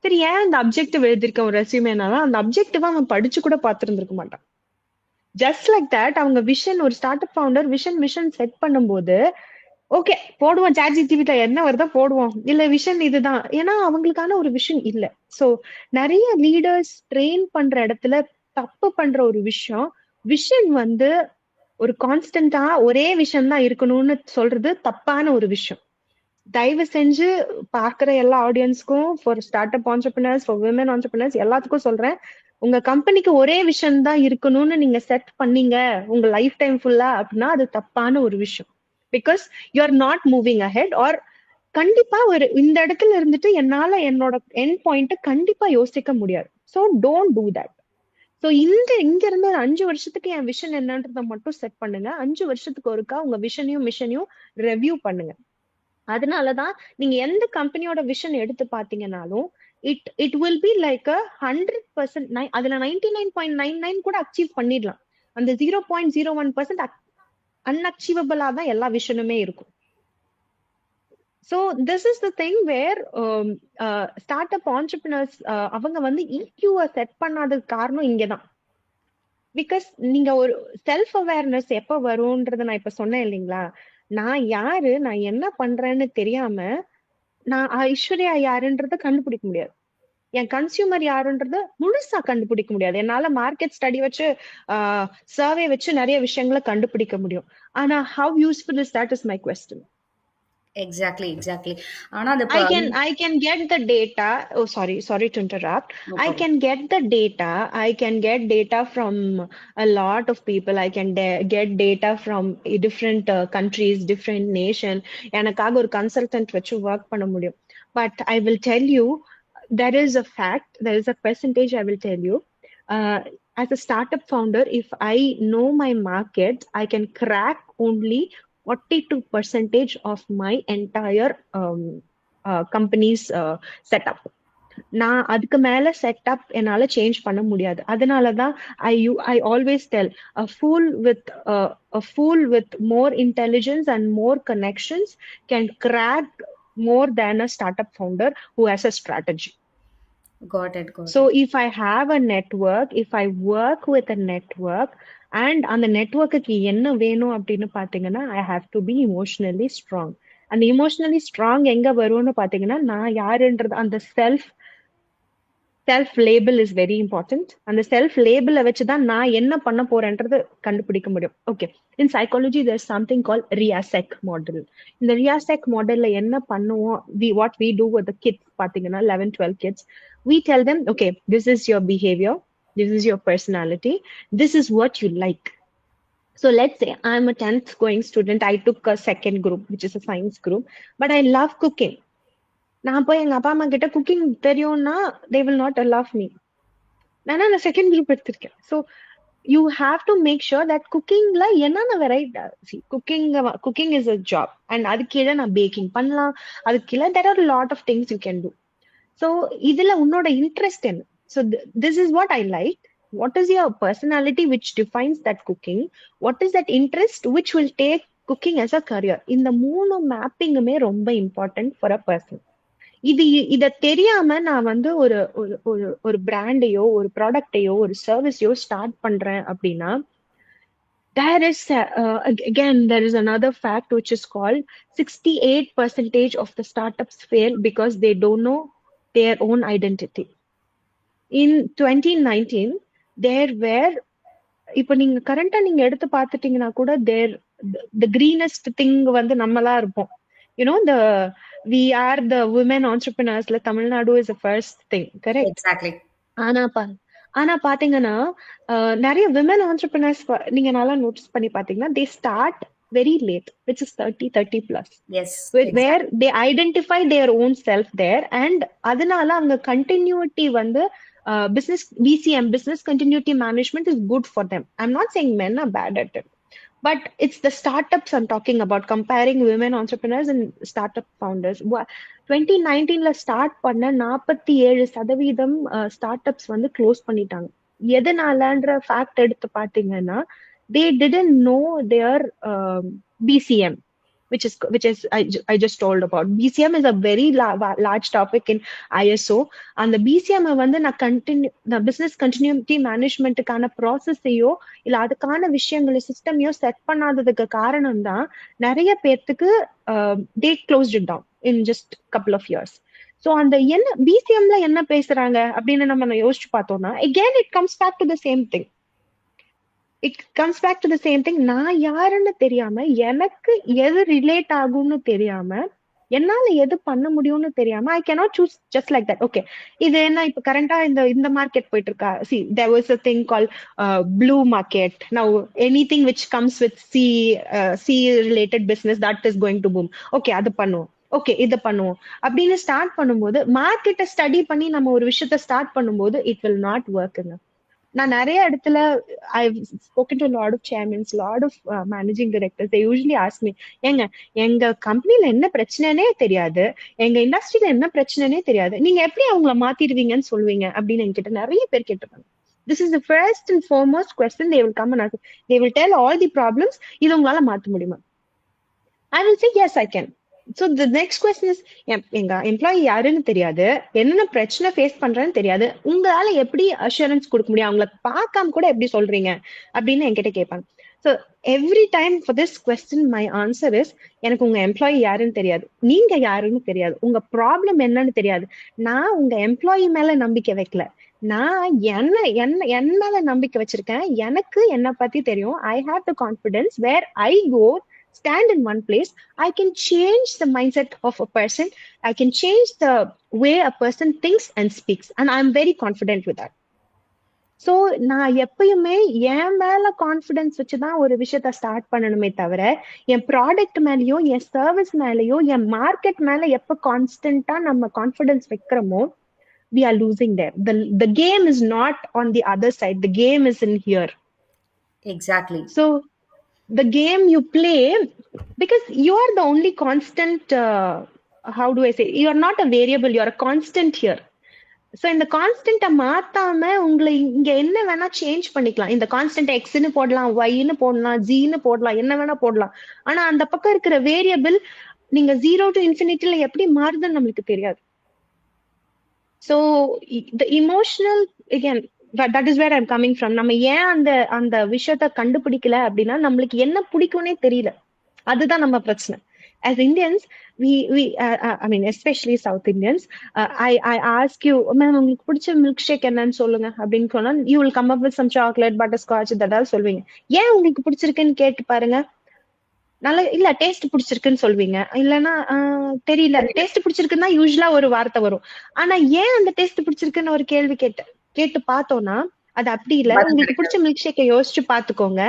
சரி, ஏன் அந்த அப்ஜெக்டிவ் எழுதிருக்க ஒரு ரெஸ்யூமேனாலும் அந்த அப்ஜெக்டிவா அவன் படிச்சு கூட பார்த்திருந்திருக்க மாட்டான். ஜஸ்ட் லைக் தட் அவங்க விஷன், ஒரு start up founder vision set பண்ணும்போது ஓகே போடுவோம், சாட் என்ன வருதோ போடுவோம், இல்ல விஷன் இதுதான், ஏன்னா அவங்களுக்கான ஒரு விஷன் இல்ல. சோ நிறைய லீடர்ஸ் ட்ரெயின் பண்ற இடத்துல தப்பு பண்ற ஒரு விஷயம், விஷன் வந்து ஒரு கான்ஸ்டன்டா ஒரே விஷயம் தான் இருக்கணும்னு சொல்றது தப்பான ஒரு விஷயம். தயவு செஞ்சு பாக்குற எல்லா ஆடியன்ஸ்க்கும், for start up entrepreneurs, for women entrepreneurs எல்லாத்துக்கும் சொல்றேன், உங்க கம்பெனிக்கு ஒரே விஷயம் தான் இருக்கணும்னு நீங்க செட் பண்ணீங்க உங்க லைஃப் டைம் ஃபுல்லா அப்படின்னா அது தப்பான ஒரு விஷயம். Because you are not moving ahead. Or கண்டிப்பா ஒரு இந்த இடத்துல இருந்துட்டு என்னால என்னோட எண்ட் பாயிண்ட் கண்டிப்பா யோசிக்க முடியாது. So don't do that. So இங்க இருந்து ஒரு 5 வருஷத்துக்கு என் விஷன் என்னன்றதை மட்டும் செட் பண்ணுங்க. 5 வருஷத்துக்கு ஒருக்கா உங்க விஷனையும் மிஷனையும் ரெவ்யூ பண்ணுங்க. அதனாலதான் நீங்க எந்த கம்பெனியோட விஷன் எடுத்து பாத்தீங்கன்னாலும் இட் வில் பி லைக் 100%. அதுல 99.99 கூட அச்சீவ் பண்ணிடலாம். அந்த 0.01% அன்அச்சீவபிளா தான் எல்லா விஷனுமே இருக்கும். So this is the thing where start up entrepreneurs அவங்க வந்து இக்யூவை செட் பண்ணாததுக்கு காரணம் இங்கதான். பிகாஸ் நீங்க ஒரு செல்ஃப் அவேர்னஸ் எப்ப வரும்ன்றத நான் இப்ப சொன்னேன் இல்லைங்களா, நான் யாரு, நான் என்ன பண்றேன்னு தெரியாம நான் ஐஸ்வர்யா யாருன்றத கண்டுபிடிக்க முடியாது. என் கன்சியூமர் யாருன்றத முழுசா கண்டுபிடிக்க முடியாது. என்னால மார்க்கெட் ஸ்டடி வச்சு சர்வே வச்சு நிறைய விஷயங்களை கண்டுபிடிக்க முடியும். ஆனா how useful is that is my question. Exactly. ஆனா அது I can get the data. Oh, sorry to interrupt. no I problem. can get the data. I can get data from a lot of people. I can get data from different countries, different nation. எனக்காக ஒரு consultant வச்சு work பண்ண முடியும். But I will tell you, there is a fact, there is a percentage I will tell you. Uh, as a startup founder, if I know my market, I can crack only 42% of my entire companies setup. நான் அதுக்கு மேல setup என்னால change பண்ண முடியாது. அதனாலதான் I always tell a fool with more intelligence and more connections can crack more than a startup founder who has a strategy. Got it. So if I have a network, if I work with a network, and அந்த நெட்வொர்க்குக்கு என்ன வேணும் அப்படின்னு பாத்தீங்கன்னா I have to be emotionally strong. அந்த emotionally strong எங்க வரும்னு பாத்தீங்கன்னா நான் யாருன்றது அந்த self label is very important. அந்த செல்ஃப் லேபிளை வச்சுதான் நான் என்ன பண்ண போறேன்றது கண்டுபிடிக்க முடியும். Okay, in psychology there is something call RIASEC model. இந்த ரியாசெக் மாடல்ல என்ன பண்ணுவோம், what we do with the kids பாத்தீங்கன்னா 11-12 kids, we tell them, okay, this is your behavior, this is your personality, this is what you like. So let's say I'm a 10th going student. I took a second group, which is a science group, but I love cooking. நான் போய் எங்க அப்பா அம்மா கிட்ட cooking தெரியும்னா they will not allow me. நான் second group எடுத்திருக்கேன். So you have to make sure that குக்கிங்ல என்னென்ன variety, cooking is a job, and அதுக்கு கீழே நான் பேக்கிங் பண்ணலாம், அதுக்கு கீழே there are a lot of things you can do. So இதுல உன்னோட இன்ட்ரெஸ்ட் என்ன? So this is what I like. What is your personality which defines that cooking? What is that interest which will take cooking as a career? இந்த 3 மேப்பிங்குமே ரொம்ப important for a person. இத தெரியாம நான் வந்து ஒரு பிராண்டையோ ஒரு ப்ராடக்டையோ ஒரு சர்வீஸையோ ஸ்டார்ட் பண்றேன் அப்படின்னா there is another fact which is called 68% of the startups fail because they don't know their own identity. In 2019 there were, இப்ப நீங்க கரண்டா நீங்க எடுத்து பாத்துட்டீங்கன்னா கூட the greenest thing வந்து நம்மளா இருப்போம். We are the women entrepreneurs. Like Tamil Nadu is the first thing, correct? Exactly. ஆனா பாத்தீங்கன்னா நிறைய women entrepreneurs நீங்க நல்லா நோட்டீஸ் பண்ணி பாத்தீங்கன்னா they start very late, which is 30 plus. Yes, where they identify their own self there, and அதனால அவங்க continuity வந்து business BCM, business continuity management is good for them. I'm not saying men are bad at it, but it's the startups I'm talking about, comparing women entrepreneurs and startup founders. 2019ல start பண்ண 47% startups வந்து close பண்ணிட்டாங்க. எதனாலன்ற fact எடுத்து பாத்தீங்கன்னா they didn't know their BCM. which is I just told about. BCM is a very large topic in ISO. அந்த BCM வந்து நான் business continuity மேனேஜ்மெண்ட்டுக்கான ப்ராசஸையோ இல்ல அதுக்கான விஷயங்களை சிஸ்டமையோ செட் பண்ணாததுக்கு காரணம் தான் நிறைய பேர்த்துக்கு they closed it down in just couple of years. So அந்த என்ன பிசிஎம்ல என்ன பேசுறாங்க அப்படின்னு நம்ம யோசிச்சு பார்த்தோம்னா again it comes back to the same thing. நான் யாருன்னு தெரியாம, எனக்கு எது ரிலேட் ஆகும்னு தெரியாம, என்னால எது பண்ண முடியும்னு தெரியாம I cannot choose just like that. Okay, இது என்ன இப்ப கரண்டா இந்த மார்க்கெட் போயிட்டு இருக்கா? See, there was a thing called blue market. Now anything which comes with C related business, that is going to boom. Okay, அது பண்ணுவோம். ஓகே இதை பண்ணுவோம் அப்படின்னு ஸ்டார்ட் பண்ணும்போது, மார்க்கெட்டை ஸ்டடி பண்ணி நம்ம ஒரு விஷயத்த ஸ்டார்ட் பண்ணும்போது இட் வில் நாட் ஒர்க்குங்க. நான் நிறைய இடத்துல I've spoken to a lot of chairmen, lot of managing directors. They usually ask me, எங்க கம்பெனில என்ன பிரச்சனைனே தெரியாது, எங்க இண்டஸ்ட்ரியில என்ன பிரச்சனைனே தெரியாது, நீங்க எப்படி அவங்கள மாத்திடுவீங்கன்னு சொல்லுவீங்க அப்படின்னு என்கிட்ட நிறைய பேர் கேட்டிருக்காங்க. This is the first and foremost question they will come and ask. They will tell all the problems. இது உங்களால மாத்த முடியுமா? I will say yes, I can. So the next question is, எங்க எம்ப்ளாயி யாருன்னு தெரியாது, என்னென்ன பிரச்சனை ஃபேஸ் பண்றேன்னு தெரியாது, உங்களால எப்படி அஷூரன்ஸ் கொடுக்க முடியும், அவங்களை பார்க்காம கூட எப்படி சொல்றீங்க அப்படின்னு என்கிட்ட கேட்பாங்க. So every time for this question my answer is, எனக்கு உங்க எம்ப்ளாயி யாருன்னு தெரியாது, நீங்க யாருன்னு தெரியாது, உங்க ப்ராப்ளம் என்னன்னு தெரியாது. நான் உங்க எம்ப்ளாயி மேல நம்பிக்கை வைக்கல, நான் என் மேல நம்பிக்கை வச்சிருக்கேன். எனக்கு என்ன பத்தி தெரியும். I have the confidence where I go stand in one place, I can change the mindset of a person, I can change the way a person thinks and speaks, and I'm very confident with that. So நான் எப்பயுமே என் மேல confidence வச்சுதான் ஒரு விஷயத்த start பண்ணணுமே தவிர, என் product மேலயோ என் service மேலயோ என் market மேல எப்ப கான்ஸ்டன்டா நம்ம கான்ஃபிடன்ஸ் வைக்கிறோமோ, we are losing there. The game is not on the other side, the game is in here. Exactly. So the game you play, because you are the only constant, how do I say, you are not a variable, you are a constant here. So இந்த கான்ஸ்டன்ட மாத்தாம உங்களை இங்க என்ன வேணா change பண்ணிக்கலாம். இந்த constant எக்ஸ்ன்னு போடலாம், ஒய்ன்னு போடலாம், ஜின்னு போடலாம், என்ன வேணா போடலாம். ஆனா அந்த பக்கம் இருக்கிற வேரியபிள் நீங்க 0 to infinity எப்படி மாறுதுன்னு நம்மளுக்கு தெரியாது. So the emotional, again, that is where I'm coming from. நம்ம ஏன் அந்த விஷயத்த கண்டுபிடிக்கல அப்படின்னா, நம்மளுக்கு என்ன பிடிக்கும்னே தெரியல. அதுதான் நம்ம பிரச்சனை. As Indians, we I mean especially South Indians, I ask you, ma'am, உங்களுக்கு பிடிச்ச மில்க் ஷேக் என்னன்னு சொல்லுங்க அப்படின்னு சொன்னா, you will come up with some chocolate, butterscotch, இதெல்லாம் சொல்வீங்க. ஏன் உங்களுக்கு பிடிச்சிருக்குன்னு கேட்டு பாருங்க, நல்லா இல்ல டேஸ்ட் பிடிச்சிருக்குன்னு சொல்வீங்க. இல்லைன்னா தெரியல, டேஸ்ட் பிடிச்சிருக்குன்னா யூஸ்வலா ஒரு வார்த்தை வரும். ஆனா ஏன் அந்த டேஸ்ட் பிடிச்சிருக்குன்னு ஒரு கேள்வி கேட்டு பார்த்தோம்னா அது அப்படி இல்ல. உங்களுக்கு பிடிச்ச மில்க் ஷேக்கை யோசிச்சு பாத்துக்கோங்க.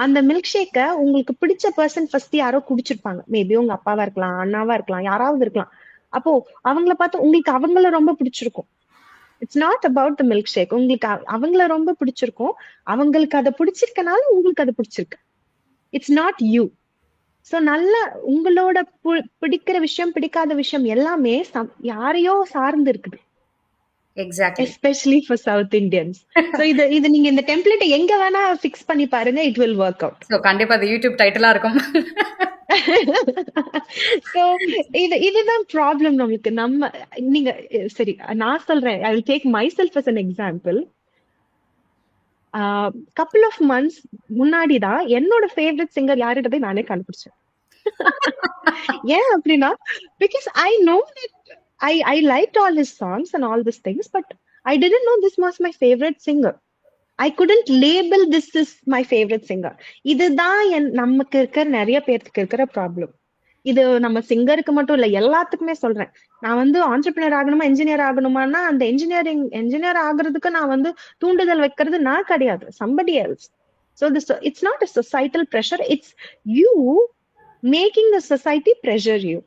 அந்த மில்க் ஷேக்கை உங்களுக்கு பிடிச்ச பர்சன் ஃபர்ஸ்ட் யாரோ குடிச்சிருப்பாங்க. மேபி உங்க அப்பாவா இருக்கலாம், அண்ணாவா இருக்கலாம், யாராவது இருக்கலாம். அப்போ அவங்கள பார்த்து உங்களுக்கு அவங்கள ரொம்ப பிடிச்சிருக்கும். It's not about the milk shake. உங்களுக்கு அவங்கள ரொம்ப பிடிச்சிருக்கும், அவங்களுக்கு அதை பிடிச்சிருக்கனால உங்களுக்கு அது பிடிச்சிருக்கு. It's not you. சோ நல்ல உங்களோட பிடிக்கிற விஷயம் பிடிக்காத விஷயம் எல்லாமே யாரையோ சார்ந்து இருக்குது. Exactly. Especially for South Indians. So இது நீங்க இந்த டெம்ப்ளேட்டை எங்க வேணா ஃபிக்ஸ் பண்ணி பாருங்க, it will work out. So கண்டிப்பா அது யூடியூப் டைட்டிலா இருக்கும். So இதுதான் ப்ராப்ளம் நமக்கு. நீங்க சரி நான் சொல்றேன், I will take myself as an example. couple of months முன்னாடி தான் என்னோட ஃபேவரட் சிங்கர் யாருன்றதை நானே கண்டுபிடிச்சேன். ஏன் அப்படின்னா, because I know that I liked all his songs and all these things, but I didn't know this was my favorite singer. I couldn't label this is my favorite singer. இதுதான் நமக்கு இருக்கிற நிறைய பேருக்கு இருக்கிற ப்ராப்ளம். இது நம்ம சிங்கருக்கு மட்டும் இல்ல, எல்லாத்துக்குமே சொல்றேன். நான் ஆண்டர்பிரினர் ஆகணுமா இன்ஜினியர் ஆகணுமான்னா, அந்த என்ஜினியர் ஆகுறதுக்கு நான் தூண்டுதல் வைக்கிறது நான் கிடையாது, somebody else. So it's not a societal pressure, it's you making the society pressure you.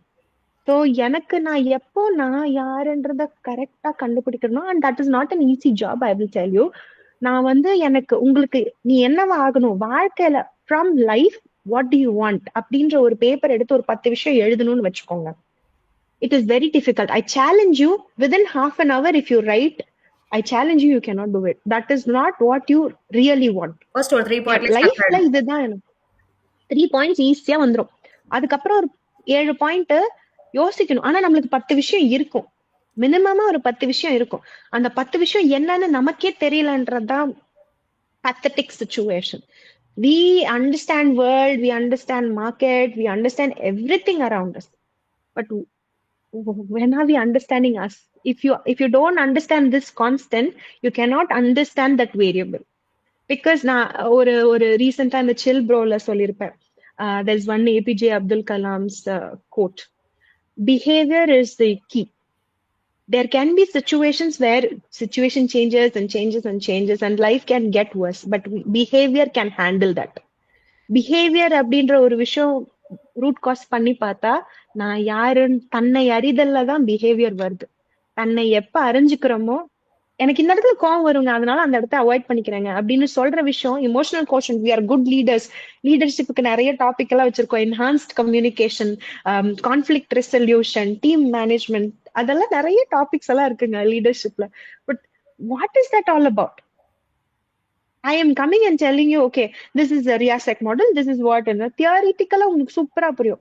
So எனக்கு நான் எப்போ நான் யாருன்றத கரெக்டா கண்டுபிடிக்கணும், and that is not an easy job, I will tell you. நான் எனக்கு உங்களுக்கு நீ என்னவா ஆகணும் வாழ்க்கையில, from life what do you want அப்படின்ற ஒரு பேப்பர் எடுத்து ஒரு 10 விஷயம் எழுதணும்னு வச்சுக்கோங்க. It is very difficult. I challenge you, within half an hour if you write, I challenge you, you cannot do it. That is not what you really want. First ஒரு 3 point லைஃப்ல இதுதான் 3 points ஈஸியா வந்துரும். அதுக்கப்புறம் ஒரு 7 point யோசிக்கணும். ஆனா நம்மளுக்கு 10 விஷயம் இருக்கும், மினிமமா ஒரு 10 விஷயம் இருக்கும். அந்த 10 விஷயம் என்னன்னு நமக்கே தெரியலன்றதுதான் pathetic situation. We understand world, we understand market, we understand everything around us, but when are we understanding us? If you don't understand this constant, you cannot understand that variable. Because நான் ஒரு ரீசெண்டா இந்த சில் ப்ரோல சொல்லியிருப்பேன். There's one APJ Abdul Kalam's quote: behavior is the key. There can be situations where situation changes and changes and changes and life can get worse, but behavior can handle that. Behaviour அப்படின்ற ஒரு விஷயம் root cause பண்ணி பார்த்தா, நான் யாருன்னு தன்னை அறிதல்ல தான் behaviour வருது. தன்னை எப்ப அறிஞ்சுக்கிறோமோ, எனக்கு இந்த இடத்துல கோவம் வருங்க, அதனால அந்த இடத்த அவாய்ட் பண்ணிக்கிறேங்க அப்படின்னு சொல்ற விஷயம் emotional quotient. We are good leaders. லீடர்ஷிப்புக்கு நிறைய டாபிக் எல்லாம் வச்சிருக்கோம். Enhanced communication, conflict resolution, team management, அதெல்லாம் நிறைய டாபிக்ஸ் எல்லாம் இருக்குங்க லீடர்ஷிப்ல. But what is that all about? I am coming and telling you, okay, this is a RIASEC model, this is what, and theoretically உங்களுக்கு சூப்பரா புரியும்.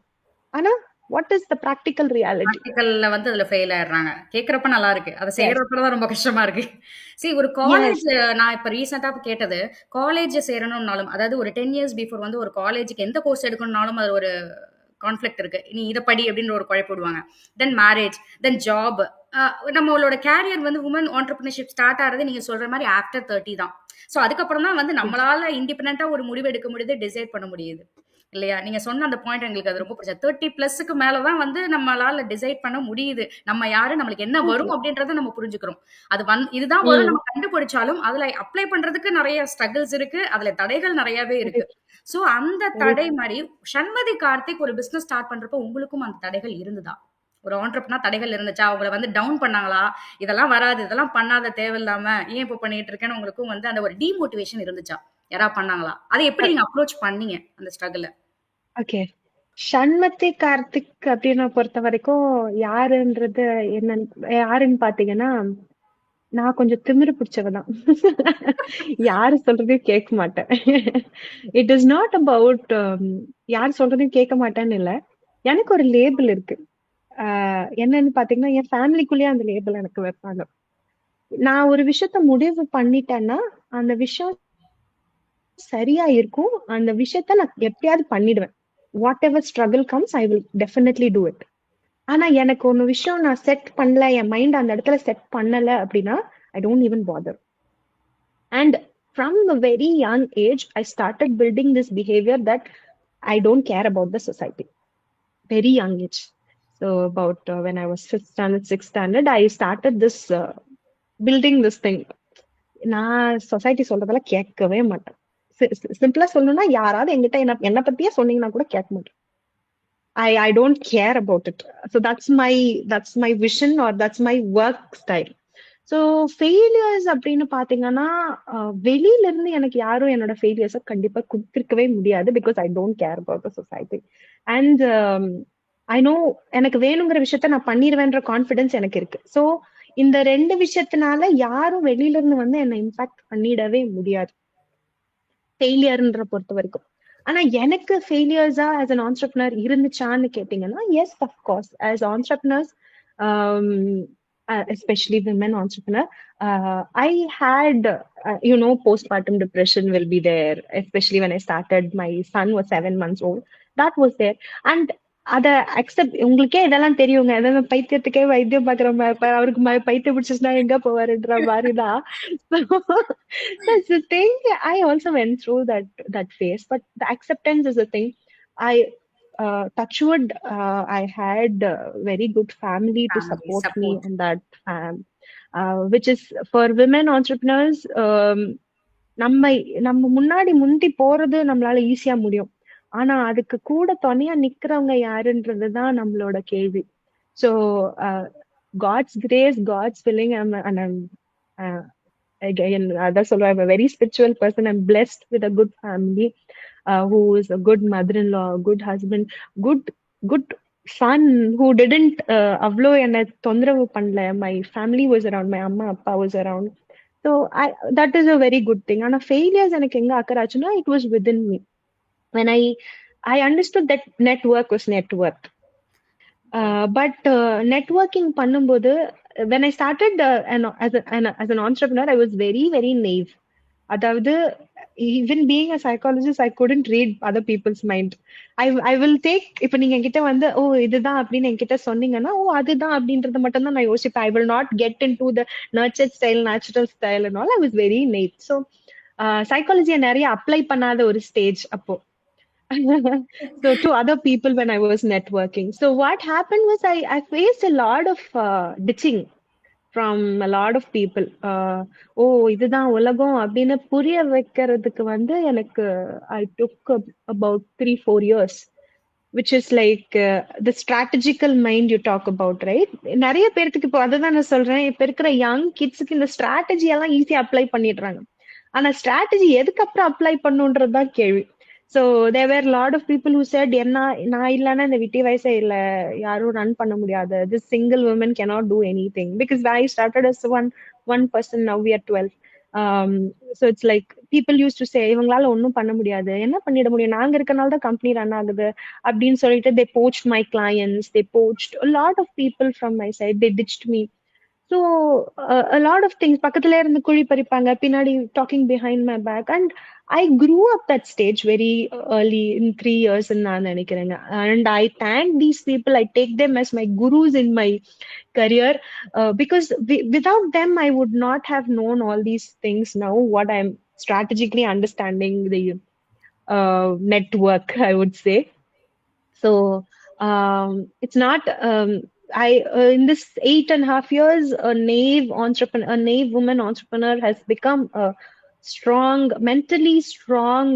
ஆனா what is the practical reality? ப்ராக்டிகல்ல வந்து அதுல ஃபெயில் ஆயிடுறாங்க. கேட்கறப்ப நல்லா இருக்கு, அதை Yes, செய்யறப்ப தான் ரொம்ப கஷ்டமா இருக்கு. சரி, ஒரு yes, காலேஜ் நான் இப்ப ரீசெண்டா கேட்டது, காலேஜ் சேரணும்னாலும், அதாவது ஒரு 10 இயர்ஸ் பிஃபோர் வந்து ஒரு காலேஜுக்கு எந்த கோர்ஸ் எடுக்கணும்னாலும் அது ஒரு கான்ஃபிளிக்ட் இருக்கு. நீ இதை படி அப்படின்ற ஒரு குழப்பம் விடுவாங்க. தென் மேரேஜ், தென் ஜாப். நம்மளோட கேரியர் வந்து உமன் ஆண்டர்பிரினர்ஷிப் ஸ்டார்ட் ஆகிறது நீங்க சொல்ற மாதிரி ஆஃப்டர் 30 தான். ஸோ அதுக்கப்புறம் தான் வந்து yes, நம்மளால இண்டிபெண்டா ஒரு முடிவு எடுக்க முடியுது, டிசைட் பண்ண முடியுது இல்லையா? நீங்க சொன்ன அந்த பாயிண்ட் எங்களுக்கு அது ரொம்ப பிடிச்சது. 30 பிளஸ்க்கு மேலதான் வந்து நம்மளால டிசைட் பண்ண முடியுது, நம்ம யாரு, நம்மளுக்கு என்ன வரும் exactly. அப்படின்றத நம்ம புரிஞ்சுக்கிறோம். அது இதுதான் வரும் ம், நம்ம கண்டுபிடிச்சாலும் அதுல அப்ளை பண்றதுக்கு நிறைய ஸ்ட்ரகிள்ஸ் இருக்கு, அதுல தடைகள் நிறையவே இருக்கு. correct, சோ அந்த correct. தடை மாதிரி சண்மதி கார்த்திக் ஒரு பிசினஸ் ஸ்டார்ட் பண்றப்போ உங்களுக்கும் அந்த தடைகள் இருந்துதா? ஒரு ஆண்டர்பிரினர் தடைகள் இருந்துச்சா? உங்களை வந்து டவுன் பண்ணாங்களா? இதெல்லாம் வராது, இதெல்லாம் பண்ணாத, தேவையில்லாம ஏன் இப்போ பண்ணிட்டு இருக்கேன்னு உங்களுக்கும் வந்து அந்த ஒரு டிமோட்டிவேஷன் இருந்துச்சா? யாரா பண்ணாங்களா? அதை எப்படி நீங்க அப்ரோச் பண்ணீங்க அந்த ஸ்ட்ரகிள்? ஓகே, ஷண்மதி கார்த்திக் அப்படின்னு பொறுத்த வரைக்கும் யாருன்றது யாருன்னு பாத்தீங்கன்னா, நான் கொஞ்சம் திமிரு பிடிச்சவதான். யாரு சொல்றதையும் கேட்க மாட்டேன். இட் இஸ் நாட் அபவுட் யார் சொல்றதையும் கேட்க மாட்டேன்னு இல்ல, எனக்கு ஒரு லேபிள் இருக்கு. என்னன்னு பாத்தீங்கன்னா, என் ஃபேமிலிக்குள்ளேயே அந்த லேபிள் எனக்கு வைப்பாங்க. நான் ஒரு விஷயத்த முடிவு பண்ணிட்டேன்னா அந்த விஷயம் சரியா இருக்கும், அந்த விஷயத்த நான் எப்படியாவது பண்ணிடுவேன். What ever struggle comes I will definitely do it. ஆனா எனக்கு ஒன்னு விஷயம் நான் செட் பண்ணல, என் மைண்ட் அந்த இடத்துல செட் பண்ணல அப்படின்னா I don't even father. And from a very young age I started building this behavior that I don't care about the society. Very young age. So about when I was 5th standard, 6th standard, I started this building this thing. நான் society சொல்றதெல்லாம் கேட்கவே மாட்டேன். சிம்பிளா சொல்லணும்னா, யாராவது என்கிட்ட என்ன பத்தியே சொன்னீங்கன்னா கூட கேட்க மாட்டேன். I don't care about it. So that's my vision or that's my work style. So failures அப்படின்னு பாத்தீங்கன்னா, வெளியில இருந்து எனக்கு யாரும் என்னோட ஃபெயிலியர்ஸை கண்டிப்பா கொடுத்திருக்கவே முடியாது, because I don't care about the society. And I know எனக்கு வேணுங்கிற விஷயத்த நான் பண்ணிடுவேன்ற கான்ஃபிடன்ஸ் எனக்கு இருக்கு. ஸோ இந்த 2 விஷயத்தினால யாரும் வெளியில இருந்து வந்து என்னை இம்பாக்ட் பண்ணிடவே முடியாது ஃபெயிலியர்ன்ற பொறுத்த வரைக்கும். ஆனா எனக்கு ஃபெயிலியர்ஸா ஆஸ் அன் ஆண்டர்பிரினர் இருந்துச்சான்னு கேட்டீங்கன்னா, yes of course. As entrepreneurs, especially women entrepreneur, I had postpartum depression will be there, especially when I started. My son was 7 months old. That was there. And அத accept, உங்களுக்கே இதெல்லாம் தெரியுங்க, எதாவது பைத்தியத்துக்கே வைத்தியம் பாக்குற அவருக்கு பைத்தியம் பிடிச்சிச்சுன்னா எங்க போவாருன்ற மாதிரிதான். That's the thing. I also went through that phase, but the acceptance is the thing. I touch wood, I had a very good family to family support me, support. and that which is for women entrepreneurs. நம்ம முன்னாடி முந்தி போறது நம்மளால ஈஸியா முடியும், ஆனா அதுக்கு கூட துணையா நிக்கிறவங்க யாருன்றதுதான் நம்மளோட கேள்வி. So God's grace, God's willing, again, அதான் சொல்லுவேன், I'm a very spiritual person. I'm blessed with a good family, who is a good mother-in-law, good husband, good son who didn't அவ்வளோ என்னை தொந்தரவு பண்ணல. My family was around, my அம்மா அப்பா was around. So that is a very good thing. ஆனா failures எனக்கு எங்க ஆக்கராச்சுன்னா, it was within me. When I I understood that network was net worth. But networking பண்ணும்போது when I started as an entrepreneur, I was very, very naive. அதாவது even being a psychologist, I couldn't read other people's mind. I will take, இப்ப நீங்க என்கிட்ட வந்து ஓ இதுதான் அப்படின்னு என்கிட்ட சொன்னீங்கன்னா ஓ அதுதான் அப்படின்றத மட்டும் தான் நான் யோசிப்பேன். I will not get into the nurtured style, natural style and all. I was very naive. So சைக்காலஜியை நிறைய அப்ளை பண்ணாத ஒரு ஸ்டேஜ் அப்போ. So to other people when I was networking. So what happened was I faced a lot of ditching from a lot of people. ஓ இதுதான் உலகம் அப்படின்னு புரிய வைக்கிறதுக்கு வந்து எனக்கு I took about 3-4 years, which is like the strategical mind you talk about, right? நிறைய பேருக்கு இப்போ அதுதான் நான் சொல்றேன், இப்ப இருக்கிற யங் கிட்ஸுக்கு இந்த ஸ்ட்ராட்டஜி எல்லாம் ஈஸியா அப்ளை பண்ணிடுறாங்க. ஆனா ஸ்ட்ராட்டஜி எதுக்கு அப்புறம் அப்ளை பண்ணுன்றதுதான் கேள்வி. So there were a lot of people who said என்ன நான் இல்லைன்னா இந்த விட்டி வயசே இல்ல யாரும் ரன் பண்ண முடியாது, this single woman cannot do anything, because I started as one person, now we are 12. um so it's like people used to say இவங்களால ஒன்னும் பண்ண முடியாது, என்ன பண்ணிட முடியும், நாங்க இருக்கனால தான் கம்பெனி ரன் ஆகுது அப்படின்னு சொல்லிட்டு they poached my clients, they poached a lot of people from my side, they ditched me. So a lot of things பக்கத்துல இருந்து குழி பறிப்பாங்க பின்னாடி talking behind my back, and I grew up that stage very early in 3 years நான் நினைக்கிறேங்க. And I thank these people, I take them as my gurus in my career, because without them I would not have known all these things now what I'm strategically understanding the network, I would say. So it's not I in this 8.5 years, a naive woman entrepreneur has become a strong, mentally strong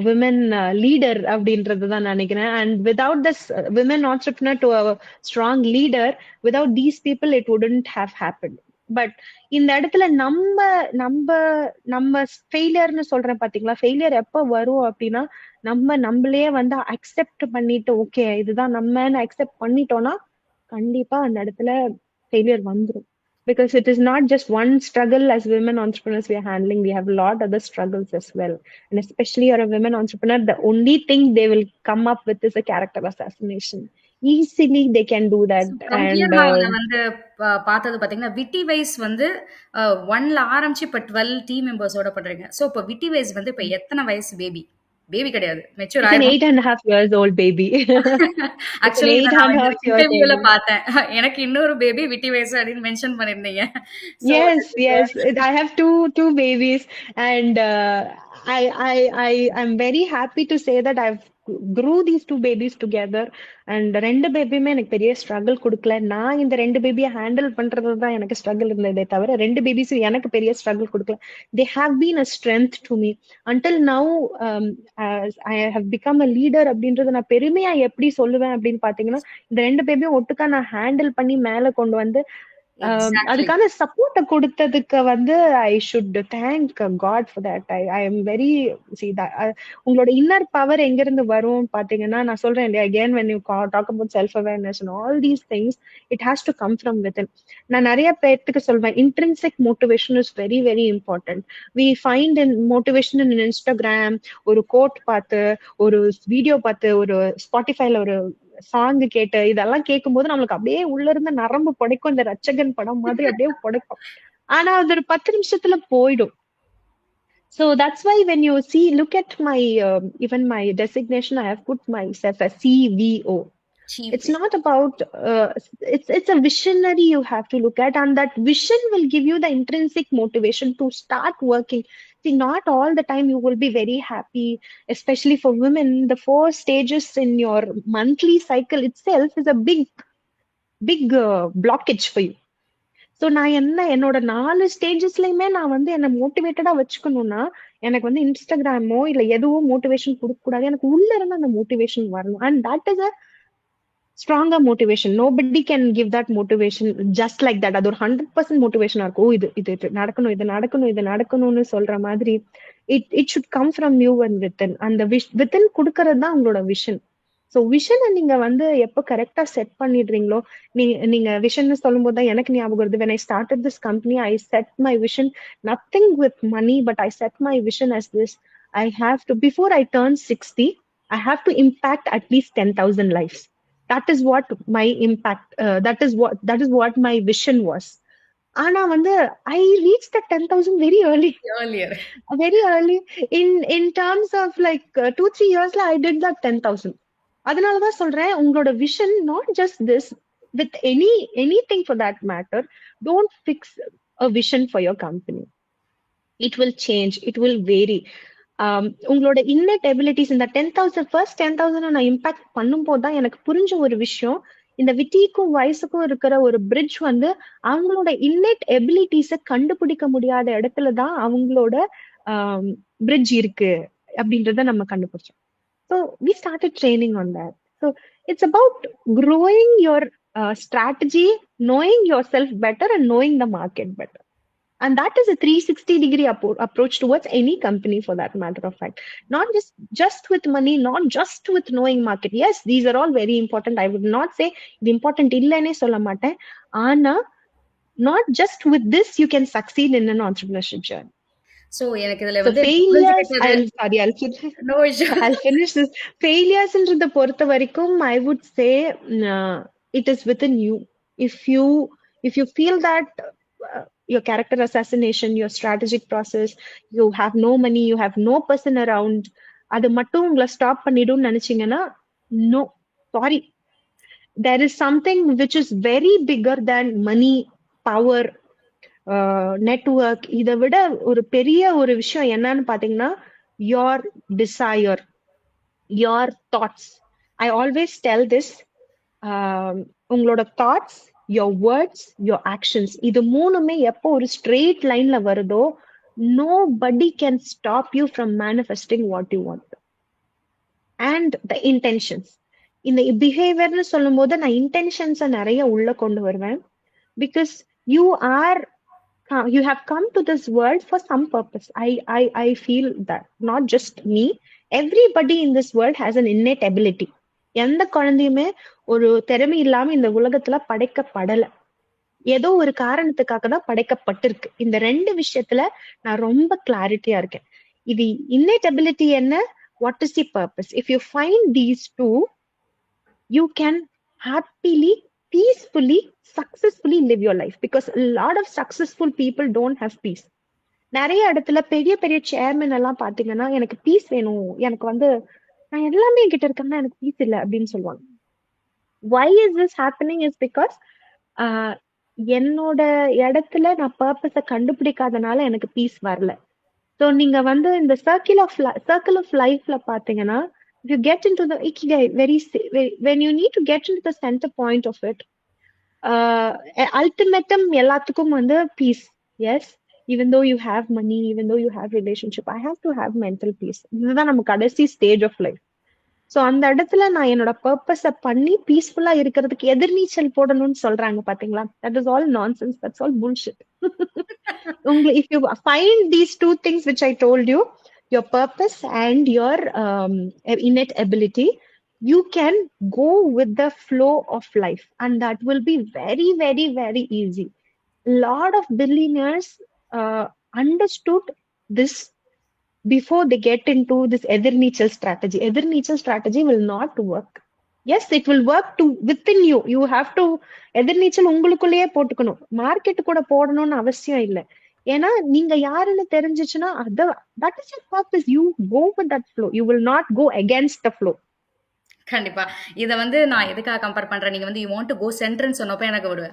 women leader அப்படின்றது தான் நினைக்கிறேன். And without this women entrepreneur to a strong leader, without these people it wouldn't have happened. But இந்த இடத்துல நம்ம நம்ம நம்ம ஃபெயிலியர்னு சொல்றேன் பாத்தீங்களா, ஃபெயிலியர் எப்ப வரும் அப்படின்னா நம்மளே வந்து அக்செப்ட் பண்ணிட்டு ஓகே இதுதான் நம்மன்னு அக்செப்ட் பண்ணிட்டோம்னா கண்டிப்பா அந்த இடத்துல ஃபெயிலியர் வந்துரும். Because it is not just one struggle as women entrepreneurs we are handling, we have a lot other struggles as well. And especially you're a women entrepreneur, the only thing they will come up with is a character assassination. Easily they can do that. From And here நான் வந்து பார்த்தது பாத்தீங்கன்னா விட்டி wise வந்து 1ல ஆரம்பிச்சு இப்ப 12 team மெம்பர்ஸோட பண்றீங்க. So இப்ப விட்டி wise வந்து இப்ப எத்தனை வயசு பேபி கிடையாது, மெச்சூர் it's an ஆயிரும். 8.5 years old baby. Actually It's an 8.5 years இன்டர்வியூல old. பார்த்தேன், எனக்கு இன்னொரு பேபி விட்டி வயசு அப்படின்னு மென்ஷன் பண்ணிருந்தீங்க. Yes. I have two babies, and I'm very happy to say that I've grew these two babies together. And ரெண்டு பேபியுமே எனக்கு பெரிய ஸ்ட்ரகிள் கொடுக்கல. நான் இந்த ரெண்டு பேபியை ஹேண்டில் பண்றது தான் எனக்கு ஸ்ட்ரகிள் இருந்ததே தவிர ரெண்டு பேபிஸும் எனக்கு பெரிய ஸ்ட்ரகிள் கொடுக்கல. They have been a strength to me until now. As I have become a leader அப்படின்றத நான் பெருமையா எப்படி சொல்லுவேன் அப்படின்னு பாத்தீங்கன்னா, இந்த ரெண்டு பேபியும் ஒட்டுக்கா நான் ஹேண்டில் பண்ணி மேல கொண்டு வந்து அதுக்கான சப்போர்ட்ட கொடுத்ததுக்கு வந்து I should thank God for that. I am very உங்களோட இன்னர் பவர் எங்க இருந்து வரும் பாத்தீங்கன்னா, நான் சொல்றேன் இல்லையா, again when you talk about self awareness and all these things, it has to come from within. நான் நிறைய பேர்த்துக்கு சொல்வேன் intrinsic motivation is very very important. We find in motivation in Instagram, ஒரு கோட் பார்த்து, ஒரு வீடியோ பார்த்து, ஒரு ஸ்பாட்டிஃபைல ஒரு சாங் கேட்டு இதெல்லாம் கேட்கும் போது நம்மளுக்கு அப்படியே உள்ள இருந்து நரம்பு புடைக்கும், இந்த ரச்சகன் படம் மாதிரி அப்படியே புடைக்கும். ஆனா அது ஒரு 10 நிமிஷத்துல போயிடும். So that's why when you see, look at my even my designation, I have put myself as CVO. It's not about it's a visionary you have to look at, and that vision will give you the intrinsic motivation to start working. See, not all the time you will be very happy, especially for women. The 4 stages in your monthly cycle itself is a big blockage for you. So நான் என்னோட 4 ஸ்டேஜஸ்லயுமே நான் வந்து என்ன மோட்டிவேட்டடா வச்சுக்கணும்னா எனக்கு வந்து இன்ஸ்டாகிராமோ இல்ல எதுவும் motivation கொடுக்க கூடாது, எனக்கு உள்ள இருந்து அந்த மோட்டிவேஷன் வரணும். And that is a stronger motivation. Nobody can give that motivation just like that. அது ஒரு 100% மோட்டிவேஷனா இருக்கும். இது நடக்கணும்னு சொல்ற மாதிரி it should come from you and within. அந்த within கொடுக்கறது தான் உங்களோட விஷன். ஸோ விஷனை நீங்க வந்து எப்போ கரெக்டா செட் பண்ணிடுறீங்களோ, நீங்க விஷன் சொல்லும் போது தான் எனக்கு ஞாபகம் வருது. when I started this company, I set my vision nothing with money, but I set my vision as this: I have to, before I turn 60, I have to impact at least 10,000 lives. That is what my impact, that is what my vision was. ஆனா வந்து I reached the 10,000 very early. Earlier. Very early. In terms of like 2-3 years I did that 10,000. அதனாலதான் சொல்றேன், உங்களோட vision not just this, with anything for that matter, don't fix a vision for your company. It will change, it will vary. உங்களோட inert abilities, இந்த 10,000 நான் impact பண்ணும்போது தான் எனக்கு புரிஞ்ச ஒரு விஷயம், இந்த விட்டிக்கும் வயசுக்கும் இருக்கிற ஒரு பிரிட்ஜ் வந்து அவங்களோட இன்னட் எபிலிட்டிஸ கண்டுபிடிக்க முடியாத இடத்துலதான் அவங்களோட பிரிட்ஜ் இருக்கு அப்படின்றத நம்ம கண்டுபிடிச்சோம். So we started training on that. So it's about growing your strategy, knowing yourself better and knowing the market better. And that is a 360-degree approach towards any company, for that matter of fact. Not just with money, not just with knowing market. Yes, these are all very important. I would not say the important illane solla maten. Ana, not just with this you can succeed in an entrepreneurship journey. So எனக்கு இதுல So வந்து failures, புரிஞ்சுக்கிட்டது no issue. I'll finish this. Failures ன்றத பொறுத்த வரைக்கும் I would say it is within you. If you feel that your character assassination, your strategic process, you have no money, you have no person around, அது மட்டும் உங்களை stop பண்ணிடும்னு நினைச்சீங்கன்னா, no, sorry. There is something which is very bigger than money, power, network. இதை விட ஒரு பெரிய ஒரு விஷயம் என்னன்னு பாத்தீங்கன்னா, your desire, your thoughts. I always tell this, உங்களோட thoughts, your words, your actions, இது மூணுமே எப்போ ஒரு straight lineல வருதோ, nobody can stop you from manifesting what you want. And the intentions. இந்த பிஹேவியர்னு சொல்லும் போது நான் இன்டென்ஷன்ஸை நிறைய உள்ள கொண்டு வருவேன். Because you have come to this world for some purpose. I feel that not just me, everybody in this world has an innate ability. எந்த குழந்தையுமே ஒரு திறமை இல்லாம இந்த உலகத்துல படைக்கப்படல. ஏதோ ஒரு காரணத்துக்காக தான் படைக்கப்பட்டிருக்கு. இந்த 2 விஷயத்துல நான் ரொம்ப கிளாரிட்டியா இருக்கேன். இது innate ability என்ன, what is the purpose? If you find these two, you can happily, peacefully, successfully live your life. Because a lot of successful people don't have peace. நிறைய இடத்துல பெரிய பெரிய சேர்மன் எல்லாம் பாத்தீங்கன்னா, எனக்கு பீஸ் வேணும், எனக்கு வந்து நான் எல்லாமே என்கிட்ட இருக்கேன்னா எனக்கு பீஸ் இல்லை அப்படின்னு சொல்லுவாங்க. Why is this happening is because என்னோட இடத்துல நான் பர்பஸ கண்டுபிடிக்காதனால எனக்கு பீஸ் வரல. ஸோ நீங்க வந்து இந்த சர்க்கிள் ஆஃப் லைஃப்ல பாத்தீங்கன்னா, you get into the ikigai when you need to get into the center point of it, ultimatum எல்லாத்துக்கும் வந்து peace. Yes, even though you have money, even though you have relationship, I have to have mental peace. இதுதான் நம்ம கடைசி stage of life. So அந்த இடத்துல நான் என்னோட பர்பஸ பண்ணி பீஸ்ஃபுல்லா இருக்கிறதுக்கு எதிர்நீச்சல் போடணும்னு சொல்றாங்க பாத்தீங்களா, that is all nonsense, that's all bullshit. If you find these two things which I told you, your purpose and your innate ability, you can go with the flow of life, and that will be very, very, very easy. Lot of billionaires understood this before they get into this Ethirneechal strategy. Ethirneechal strategy will not work. Yes, it will work within you. You have to எதிர்நீச்சல் உங்களுக்குள்ளேயே போட்டுக்கணும், market கூட போடணும்னு அவசியம் இல்லை. ஏன்னா நீங்க யாருன்னு தெரிஞ்சிச்சுன்னா that is your purpose. You go with that flow. You will not go against the flow. கண்டிப்பா. இத வந்து நான் எதுக்காக கம்பேர் பண்றேன், நீங்க வந்து யூ வாண்ட் டு கோ சென்டர்னு சொன்னப்ப எனக்கு ஒரு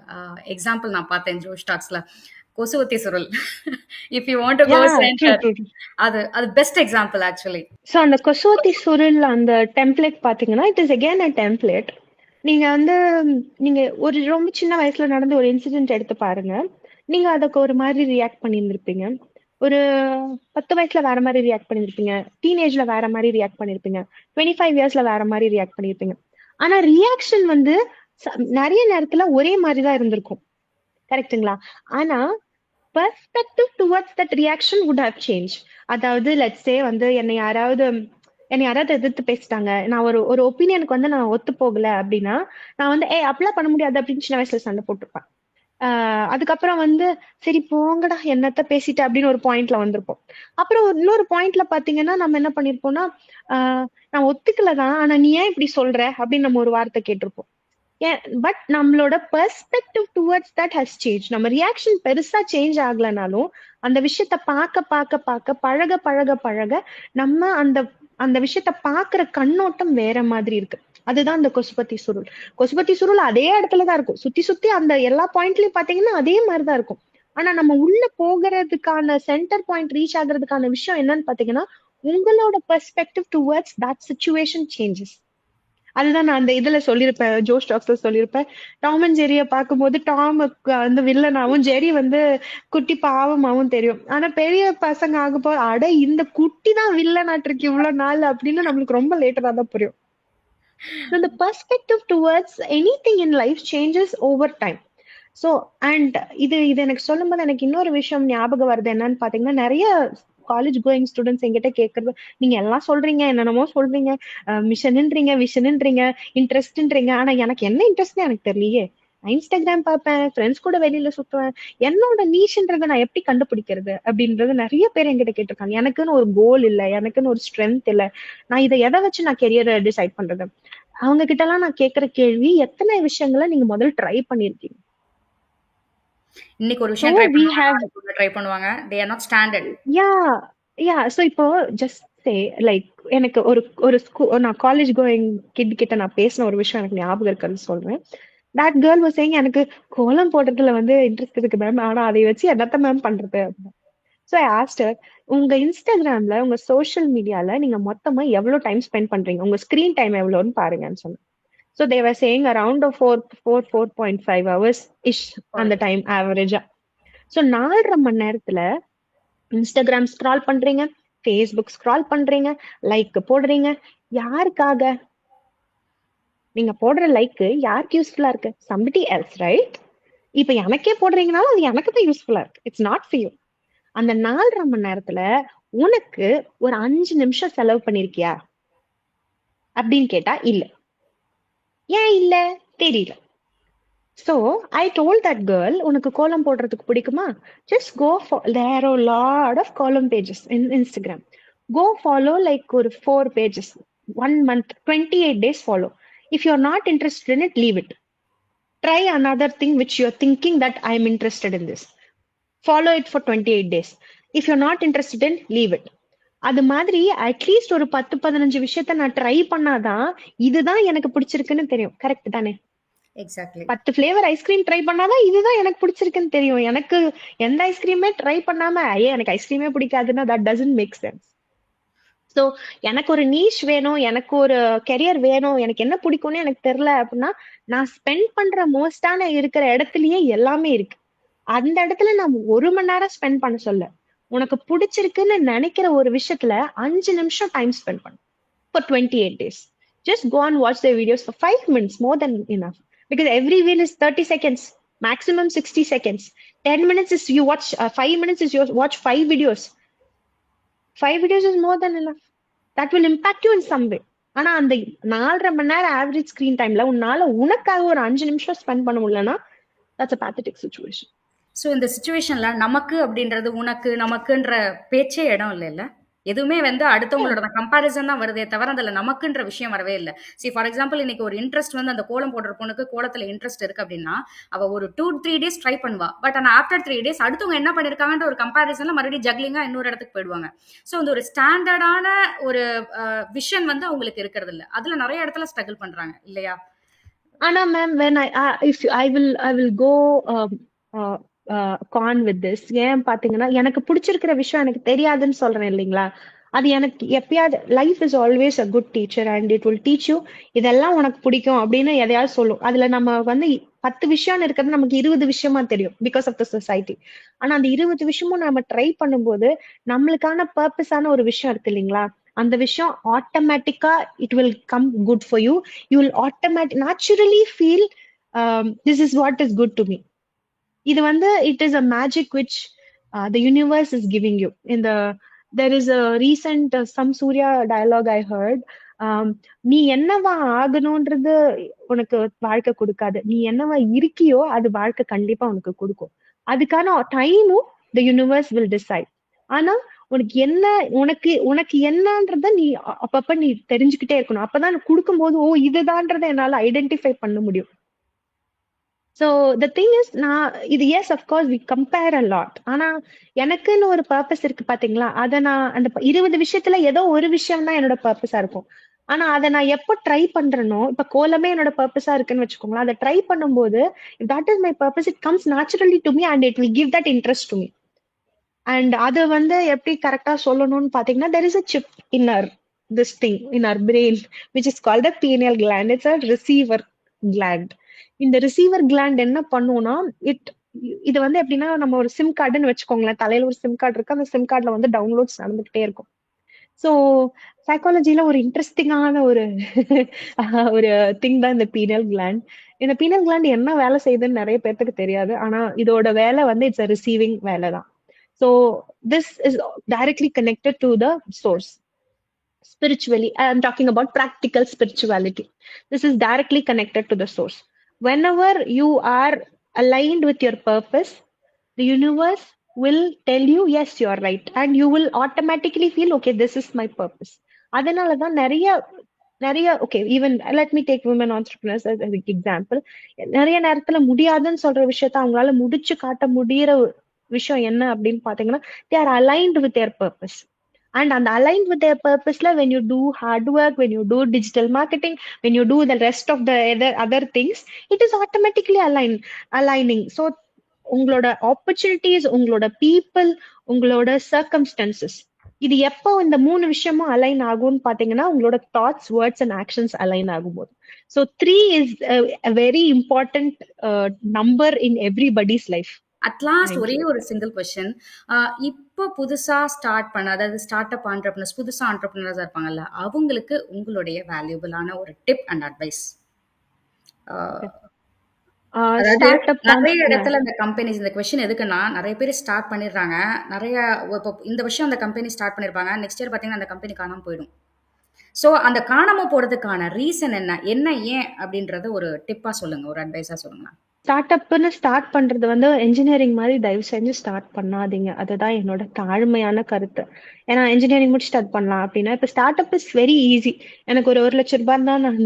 எக்ஸாம்பிள் நான் பார்த்தேன் ஜோஷ் டாக்ஸ்ல, கொசுவத்தி சுருள். If you want to go center, அது பெஸ்ட் எக்ஸாம்பிள் ஆக்சுவலி. சோ அந்த கொசுவத்தி சுருள் அந்த டெம்ப்ளேட் பாத்தீங்கன்னா, it is again a template. நீங்க வந்து நீங்க ஒரு ரொம்ப சின்ன வயசுல நடந்த ஒரு இன்சிடென்ட் எடுத்து பாருங்க, நீங்க அதுக்கு ஒரு மாதிரி ரியாக்ட் பண்ணியிருந்திருப்பீங்க. ஒரு 10 வயசுல வேற மாதிரி ரியாக்ட் பண்ணிருப்பீங்க, டீனேஜ்ல வேற மாதிரி ரியாக்ட் பண்ணிருப்பீங்க, 25 இயர்ஸ்ல வேற மாதிரி ரியாக்ட் பண்ணிருப்பீங்க. ஆனா ரியாக்ஷன் வந்து நிறைய நேரத்துல ஒரே மாதிரிதான் இருந்திருக்கும், கரெக்டுங்களா? ஆனா perspective towards that reaction would have change. அதாவது லெட்ஸ் சே வந்து என்னை யாராவது எதிர்த்து பேசிட்டாங்க, நான் ஒரு ஒப்பீனியனுக்கு வந்து நான் ஒத்து போகல அப்படின்னா, நான் வந்து அப்படிலாம் பண்ண முடியாது அப்படின்னு சின்ன வயசுல சண்டை போட்டிருப்பேன். அதுக்கப்புறம் வந்து சரி போங்கடா என்னத்த பேசிட்டு அப்படின்னு ஒரு பாயிண்ட்ல வந்திருப்போம். அப்புறம் இன்னொரு பாயிண்ட்ல பாத்தீங்கன்னா நம்ம என்ன பண்ணிருப்போம்னா, நான் ஒத்துக்கலதான், ஆனா நீ ஏன் இப்படி சொல்ற அப்படின்னு நம்ம ஒரு வார்த்தை கேட்டிருப்போம். பட் நம்மளோட perspective towards that has change. நம்ம ரியாக்ஷன் பெருசா சேஞ்ச் ஆகலனாலும் அந்த விஷயத்த பார்க்க பார்க்க பார்க்க பழக பழக பழக நம்ம அந்த அந்த விஷயத்த பாக்குற கண்ணோட்டம் வேற மாதிரி இருக்கு. அதுதான் அந்த கொசுபத்தி சுருள். கொசுபத்தி சுருள் அதே இடத்துலதான் இருக்கும், சுத்தி சுத்தி அந்த எல்லா பாயிண்ட்லயும் பாத்தீங்கன்னா அதே மாதிரிதான் இருக்கும். ஆனா நம்ம உள்ள போகிறதுக்கான சென்டர் பாயிண்ட் ரீச் ஆகுறதுக்கான விஷயம் என்னன்னு பாத்தீங்கன்னா, உங்களோட perspective towards that situation changes. அதுதான் நான் அந்த இதுல சொல்லியிருப்பேன், ஜோஷ் டாக்ஸ்ல சொல்லியிருப்பேன். டாம் அண்ட் ஜெரிய பார்க்கும்போது டாமுக்கு வந்து வில்லனாவும் ஜெரி வந்து குட்டி பாவமாவும் தெரியும். ஆனா பெரிய பசங்க ஆக போ அட இந்த குட்டி தான் வில்லனாட்டு இருக்கு இவ்வளவு நாள் அப்படின்னு நம்மளுக்கு ரொம்ப லேட்டரா தான் புரியும். So the perspective towards anything in life changes over time. So and இது இது எனக்கு சொல்லும் போது எனக்கு இன்னொரு விஷயம் ஞாபகம் வருது. என்னன்னு பாத்தீங்கன்னா, நிறைய காலேஜ் கோயிங் ஸ்டூடெண்ட்ஸ் என்கிட்ட கேட்கறது, நீங்க எல்லாம் சொல்றீங்க, என்னென்னமோ சொல்றீங்க, மிஷன்ன்றீங்க, விஷன்ன்றீங்க, இன்ட்ரெஸ்ட்ன்றீங்க, ஆனா எனக்கு என்ன இன்ட்ரெஸ்ட்னு எனக்கு தெரியலையே. நான் இன்ஸ்டாகிராம் பார்ப்பேன், ஃப்ரெண்ட்ஸ் கூட வெளியில சுத்துவேன், என்னோட நீஷ்ன்றதை நான் எப்படி கண்டுபிடிக்கிறது அப்படின்றது நிறைய பேர் என்கிட்ட கேட்டிருக்காங்க. எனக்குன்னு ஒரு கோல் இல்ல, எனக்குன்னு ஒரு ஸ்ட்ரென்த் இல்ல, நான் இதை எதை வச்சு நான் கெரியரை டிசைட் பண்றது. அவங்க கிட்ட எல்லாம் நான் கேட்கிற கேள்வி, எத்தனை விஷயங்களை நீங்க முதல்ல ட்ரை பண்ணிருக்கீங்க? இன்னைக்கு ஒரு விஷயம் ட்ரை பண்ணுவாங்க, ட்ரை பண்ணுவாங்க. they are not standard. So இப்போ ஜஸ்ட் சே லைக் எனக்கு ஒரு ஒரு நான் காலேஜ் கோயிங் கிட் கிட்ட நான் பேசின ஒரு விஷயம் எனக்கு ஞாபகம் இருக்குன்னு சொல்றேன். தட் கேர்ள் வாஸ் சேயிங், எனக்கு கோலம் போடுறதுல வந்து இன்ட்ரெஸ்ட் இருக்கு மேம், ஆனா அதை வச்சு என்னத்த மேம் பண்றது. சோ ஐ ஆஸ்க்ட் ஹர், உங்க இன்ஸ்டாகிராம்ல உங்க சோஷியல் மீடியால நீங்க மொத்தமா எவ்வளவு டைம் ஸ்பெண்ட் பண்றீங்க, உங்க ஸ்கிரீன் டைம் எவ்வளவுன்னு பாருங்கன்னு சொன்னேன். So they were saying around 4.5 hours ish அந்த டைம் ஆவரேஜா. ஸோ 4.5 மணி நேரத்துல இன்ஸ்டாகிராம் ஸ்க்ரால் பண்றீங்க, ஃபேஸ்புக் ஸ்க்ரால் பண்றீங்க, லைக் போடுறீங்க. யாருக்காக? நீங்க போடுற லைக் யாருக்கு யூஸ்ஃபுல்லா இருக்கு? somebody else, right? இப்ப எனக்கே போடுறீங்கனாலும் அது எனக்கு தான் யூஸ்ஃபுல்லா இருக்கு, இட்ஸ் நாட் ஃபார் யூ. அந்த 4.5 மணி நேரத்துல உனக்கு ஒரு 5 நிமிஷம் செலவு பண்ணிருக்கியா அப்படின்னு கேட்டா இல்ல. ஏன் இல்ல? தெரியல. So I told that girl, உனக்கு கோலம் போடுறதுக்கு பிடிக்குமா? Just go for, there are a lot of column pages in Instagram. Go follow like ஒரு 4 pages, 1 month, 28 days follow. If you're not interested in it, leave it. Try another thing which you're thinking that I'm interested in this. Follow it for 28 days. If you're not interested in, leave it. அது மாதிரி at least ஒரு 10-15 விஷயத்த நான் try பண்ணாதான் இதுதான் எனக்கு பிடிச்சிருக்குன்னு தெரியும். கரெக்ட் தானே? எக்ஸாக்ட்லி. 10 ஃபிளேவர் ஐஸ்கிரீம் ட்ரை பண்ணாதான் இதுதான் எனக்கு பிடிச்சிருக்குன்னு தெரியும். எனக்கு எந்த ஐஸ்கிரீமே ட்ரை பண்ணாம எனக்கு ஐஸ்கிரீமே பிடிக்காதுன்னா that doesn't make sense. So எனக்கு ஒரு நீஷ் வேணும், எனக்கு ஒரு கெரியர் வேணும், எனக்கு என்ன பிடிக்கும்னு எனக்கு தெரியல அப்படின்னா நான் ஸ்பெண்ட் பண்ற மோஸ்டான இருக்கிற இடத்துலயே எல்லாமே இருக்கு. அந்த இடத்துல நான் 1 மணி நேரம் ஸ்பெண்ட் பண்ண சொல்ல, உனக்கு பிடிச்சிருக்குன்னு நினைக்கிற ஒரு விஷயத்துல 5 நிமிஷம் டைம் ஸ்பெண்ட் பண்ணு for 28 days. Just go and watch the videos for 5 minutes, more than enough. Because every reel is 30 seconds, maximum 60 seconds. 10 minutes is you watch, 5 minutes is you watch 5 videos. 5 videos is more than enough. That will impact you in some way. ஆனா அந்த 4.5 மணி நேரம் average screen டைம்ல உன்னால உனக்காக ஒரு 5 நிமிஷம் spend பண்ண முடியலன்னா that's a pathetic situation. So இந்த சுச்சுவேஷன்ல நமக்கு அப்படின்றது உனக்கு நமக்குன்ற பேச்சே இடம் இல்லைல்ல. எதுவுமே வந்து அடுத்தவங்களோட கம்பாரிசன் தான் வருதே தவிர அதில் நமக்குன்ற விஷயம் வரவே இல்லை. சி ஃபார் எக்ஸாம்பிள் இன்னைக்கு ஒரு இன்ட்ரெஸ்ட் வந்து அந்த கோலம் போடுற பொண்ணுக்கு கோலத்தில் இன்ட்ரெஸ்ட் இருக்கு அப்படின்னா அவ ஒரு 2-3 days ட்ரை பண்ணுவா. பட் ஆனால் ஆஃப்டர் 3 days அடுத்தவங்க என்ன பண்ணிருக்காங்கன்ற ஒரு கம்பாரிசன்ல மறுபடியும் ஜக்லிங்கா இன்னொரு இடத்துக்கு போயிடுவாங்க. ஸோ இந்த ஒரு ஸ்டாண்டர்டான ஒரு விஷன் வந்து அவங்களுக்கு இருக்கிறது இல்லை. அதுல நிறைய இடத்துல ஸ்ட்ரகிள் பண்றாங்க இல்லையா? ஆனா ma'am when I will go con with this. ஏன் பாத்தீங்கன்னா எனக்கு பிடிச்சிருக்கிற விஷயம் எனக்கு தெரியாதுன்னு சொல்றேன் இல்லைங்களா? அது எனக்கு எப்பயாவது life is always a good teacher and it will teach you. இதெல்லாம் உனக்கு பிடிக்கும் அப்படின்னு எதையாவது சொல்லும். அதுல நம்ம வந்து 10 விஷயம் இருக்கிறது நமக்கு 20 விஷயமா தெரியும் பிகாஸ் ஆஃப் த சொசைட்டி. ஆனா அந்த 20 விஷயமும் நம்ம ட்ரை பண்ணும்போது நம்மளுக்கான பர்பஸான ஒரு விஷயம் இருக்கு இல்லைங்களா? அந்த விஷயம் ஆட்டோமேட்டிக்கா it will come good for you. You will naturally feel this is what is good to me. இது வந்து it is a magic which the universe is giving you. There is a recent some Surya dialogue I heard. நீ என்னவா ஆகணும்ன்றது உனக்கு வாழ்க்கை கொடுக்காது. நீ என்னவா இருக்கியோ அது வாழ்க்கை கண்டிப்பா உனக்கு கொடுக்கும். அதுக்கான டைமும் த யூனிவர்ஸ் வில் டிசைட். ஆனா உனக்கு என்ன, உனக்கு உனக்கு என்னன்றத நீ அப்பப்ப நீ தெரிஞ்சுக்கிட்டே இருக்கணும். அப்பதான் கொடுக்கும்போது ஓ இதுதான்றத என்னால ஐடென்டிஃபை பண்ண முடியும். ஸோ த திங் இஸ், நான் இது yes of course we compare a lot. ஆனா எனக்குன்னு ஒரு பர்பஸ் இருக்கு பாத்தீங்களா, அதை நான் அந்த 20 விஷயத்துல ஏதோ ஒரு விஷயம் தான் என்னோட பர்பஸா இருக்கும். ஆனா அதை நான் எப்போ ட்ரை பண்றேனோ, இப்ப கோலமே என்னோட பர்பஸா இருக்குன்னு வச்சுக்கோங்களேன், அதை ட்ரை பண்ணும்போது that is my purpose, it comes naturally to me and it will give that interest to me. And அது வந்து எப்படி கரெக்டா சொல்லணும்னு பாத்தீங்கன்னா, there is a chip in our this thing in our brain which is called the pineal gland. It's a receiver gland. இந்த receiver gland என்ன பண்ணுவோம்னா, இது வந்து எப்படின்னா, நம்ம ஒரு சிம் கார்டுன்னு வச்சுக்கோங்களேன், தலையில ஒரு சிம் கார்டு இருக்கு, அந்த சிம் கார்டுல வந்து டவுன்லோட்ஸ் நடந்துகிட்டே இருக்கும். ஸோ சைக்காலஜில ஒரு இன்ட்ரெஸ்டிங்கான ஒரு ஒரு திங் தான் இந்த பீனல் கிளாண்ட். இந்த பீனல் கிளாண்ட் என்ன வேலை செய்யுதுன்னு நிறைய பேர்த்துக்கு தெரியாது. ஆனா இதோட வேலை வந்து இட்ஸ் அ ரிசீவிங் வேலை தான். So this is directly connected to the source. Spiritually, I am talking about practical spirituality. This is directly connected to the source. Whenever you are aligned with your purpose, the universe will tell you yes, you are right, and you will automatically feel okay, this is my purpose. அதனால தான் நிறைய நிறைய okay, even let me take women entrepreneurs as an example. நிறைய நேரத்துல முடியாதுன்னு சொல்ற விஷயத்த அவங்களால முடிச்சு காட்ட முடியற விஷயம் என்ன அப்படின்னு பாத்தீங்கன்னா, they are aligned with their purpose. And on the aligned with their purpose, when you do hard work, when you do digital marketing, when you do the rest of the other things, it is automatically aligning. So உங்களோட opportunities, உங்களோட people, உங்களோட circumstances, இது எப்போ இந்த 3 விஷயமும் align ஆகும்னு பாத்தீங்கன்னா, உங்களோட thoughts, words and actions align ஆகும்போது. ஸோ 3 இஸ் a very important number in everybody's life. At last ஒரே ஒரு சிங்கிள் கொஸ்டின். இப்போ புதுசா ஸ்டார்ட் பண்ண, அதாவது ஸ்டார்ட் அப் ஆண்டர்பிரினர்ஸ், புதுசா ஆண்டர்பிரினர்ஸா இருப்பாங்கல்ல, அவங்களுக்கு உங்களுடைய வேல்யூபிளான ஒரு டிப் அண்ட் அட்வைஸ். அதாவது நிறைய இடத்துல இந்த கம்பெனிஸ், இந்த கொஸ்டின் எதுக்குன்னா, நிறைய பேர் ஸ்டார்ட் பண்ணிடுறாங்க, நிறைய இப்போ இந்த வருஷம் அந்த கம்பெனி ஸ்டார்ட் பண்ணிருப்பாங்க, நெக்ஸ்ட் இயர் பாத்தீங்கன்னா அந்த கம்பெனி காணாம போயிடும். ஸோ அந்த காணாம போறதுக்கான ரீசன் என்ன, ஏன் அப்படின்றத ஒரு டிப்பா சொல்லுங்க, ஒரு அட்வைஸா சொல்லுங்க. ஸ்டார்ட் அப்னு ஸ்டார்ட் பண்றது வந்து இன்ஜினியரிங் மாதிரி தயவு செஞ்சு ஸ்டார்ட் பண்ணாதீங்க. அதுதான் என்னோட தாழ்மையான கருத்து. ஏன்னா இன்ஜினியரிங் முடிச்சுட்டு அது பண்ணலாம் அப்படின்னா, இப்ப start up is very easy. எனக்கு ஒரு 1,00,000 ரூபாய் தான், நான்